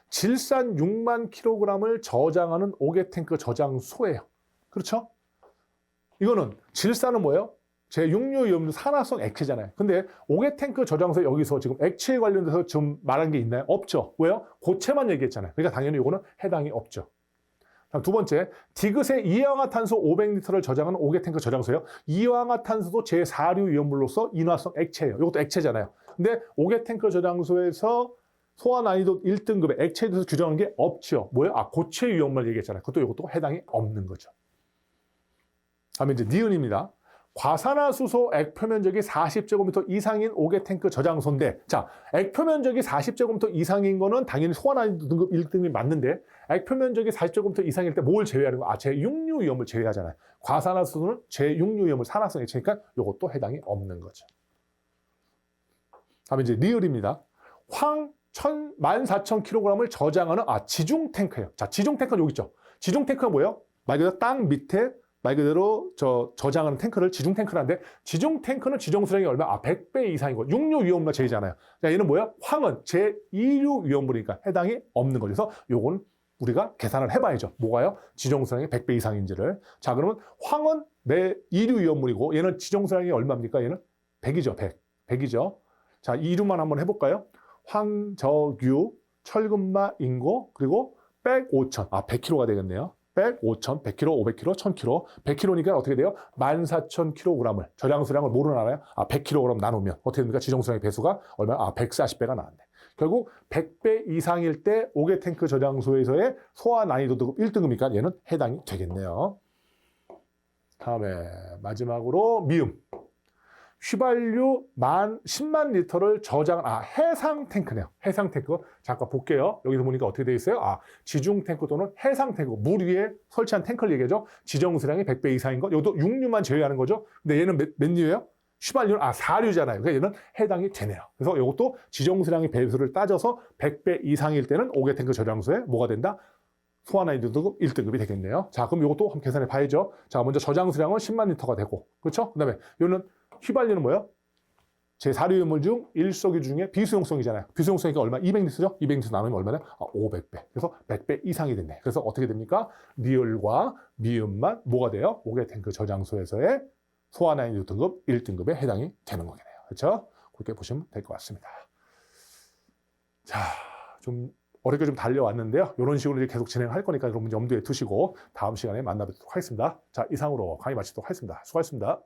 질산 6만 킬로그램을 저장하는 5개 탱크 저장소예요. 그렇죠? 이거는 질산은 뭐예요? 제6류 위험물 산화성 액체잖아요. 근데 5개 탱크 저장소에 여기서 지금 액체에 관련돼서 좀 말한 게 있나요? 없죠. 왜요? 고체만 얘기했잖아요. 그러니까 당연히 이거는 해당이 없죠. 두 번째, 디귿의 이氧화탄소 500리터를 저장하는 5개 탱크 저장소예요. 이氧화탄소도 제4류 위험물로서 인화성 액체예요. 이것도 액체잖아요. 근데 5개 탱크 저장소에서 소화 난이도 1등급의 액체에 대해서 규정한 게 없죠. 뭐예요? 고체 위험물 얘기했잖아요. 그것도 이것도 해당이 없는 거죠. 다음에 이제 니은입니다. 과산화수소 액표 면적이 40제곱미터 이상인 5개 탱크 저장소인데, 자, 액표 면적이 40제곱미터 이상인 거는 당연히 소화 난이도 등급 1등급이 맞는데, 액표 면적이 40제곱미터 이상일 때 뭘 제외하는 거? 제6류 위험을 제외하잖아요. 과산화수소는 제6류 위험을 산화성 액체니까 이것도 해당이 없는 거죠. 다음에 이제 리을입니다. 황 14,000kg을 저장하는 지중 탱크예요. 자, 지중 탱크는 여기 있죠. 지중 탱크가 뭐예요? 말 그대로 땅 밑에 말 그대로 저장하는 탱크를 지중 탱크라는데, 지중 탱크는 지정 수량이 얼마? 100배 이상인 거. 6류 위험물 제외잖아요. 자, 얘는 뭐야? 황은 제2류 위험물이니까 해당이 없는 거죠. 그래서 요건 우리가 계산을 해봐야죠. 뭐가요? 지정 수량이 100배 이상인지를. 자, 그러면 황은 내 2류 위험물이고 얘는 지정 수량이 얼마입니까? 얘는 100이죠. 100이죠. 자, 2류만 한번 해볼까요? 황저규, 철금마, 인고, 그리고 백 5,000. 100kg가 되겠네요. 100, 5,000, 100kg, 500kg, 1,000kg. 100kg니까 어떻게 돼요? 14,000kg을 저장수량을 뭐로 나눠요? 100kg 나누면 어떻게 됩니까? 지정수량의 배수가 얼마나? 140배가 나왔네. 결국 100배 이상일 때 5개 탱크 저장소에서의 소화 난이도 등급 1등급이니까 얘는 해당이 되겠네요. 다음에 마지막으로 미음. 휘발유 10만 리터를 저장한 해상 탱크네요. 해상 탱크. 잠깐 볼게요. 여기서 보니까 어떻게 되어 있어요? 지중 탱크 또는 해상 탱크. 물 위에 설치한 탱크를 얘기하죠. 지정 수량이 100배 이상인 것. 이것도 6류만 제외하는 거죠. 근데 얘는 몇 류예요? 휘발유는 4류잖아요. 그러니까 얘는 해당이 되네요. 그래서 이것도 지정 수량의 배수를 따져서 100배 이상일 때는 5개 탱크 저장소에 뭐가 된다? 소화 난이도 등급 1등급이 되겠네요. 자, 그럼 이것도 한번 계산해 봐야죠. 자, 먼저 저장 수량은 10만 리터가 되고, 그렇죠? 그다음에 이거는 휘발유는 뭐예요? 제4류 유물 중 1석유 중에 비수용성이잖아요. 비수용성이니까 얼마? 200리터죠? 200리터 나누면 얼마나? 500배. 그래서 100배 이상이 됐네. 그래서 어떻게 됩니까? 리을과 미음만 뭐가 돼요? 5개 탱크 저장소에서의 소화 난이도 등급 1등급에 해당이 되는 거겠네요. 그렇죠? 그렇게 보시면 될 것 같습니다. 자, 좀 어렵게 좀 달려왔는데요. 이런 식으로 계속 진행할 거니까 여러분 염두에 두시고 다음 시간에 만나뵙도록 하겠습니다. 자, 이상으로 강의 마치도록 하겠습니다. 수고하셨습니다.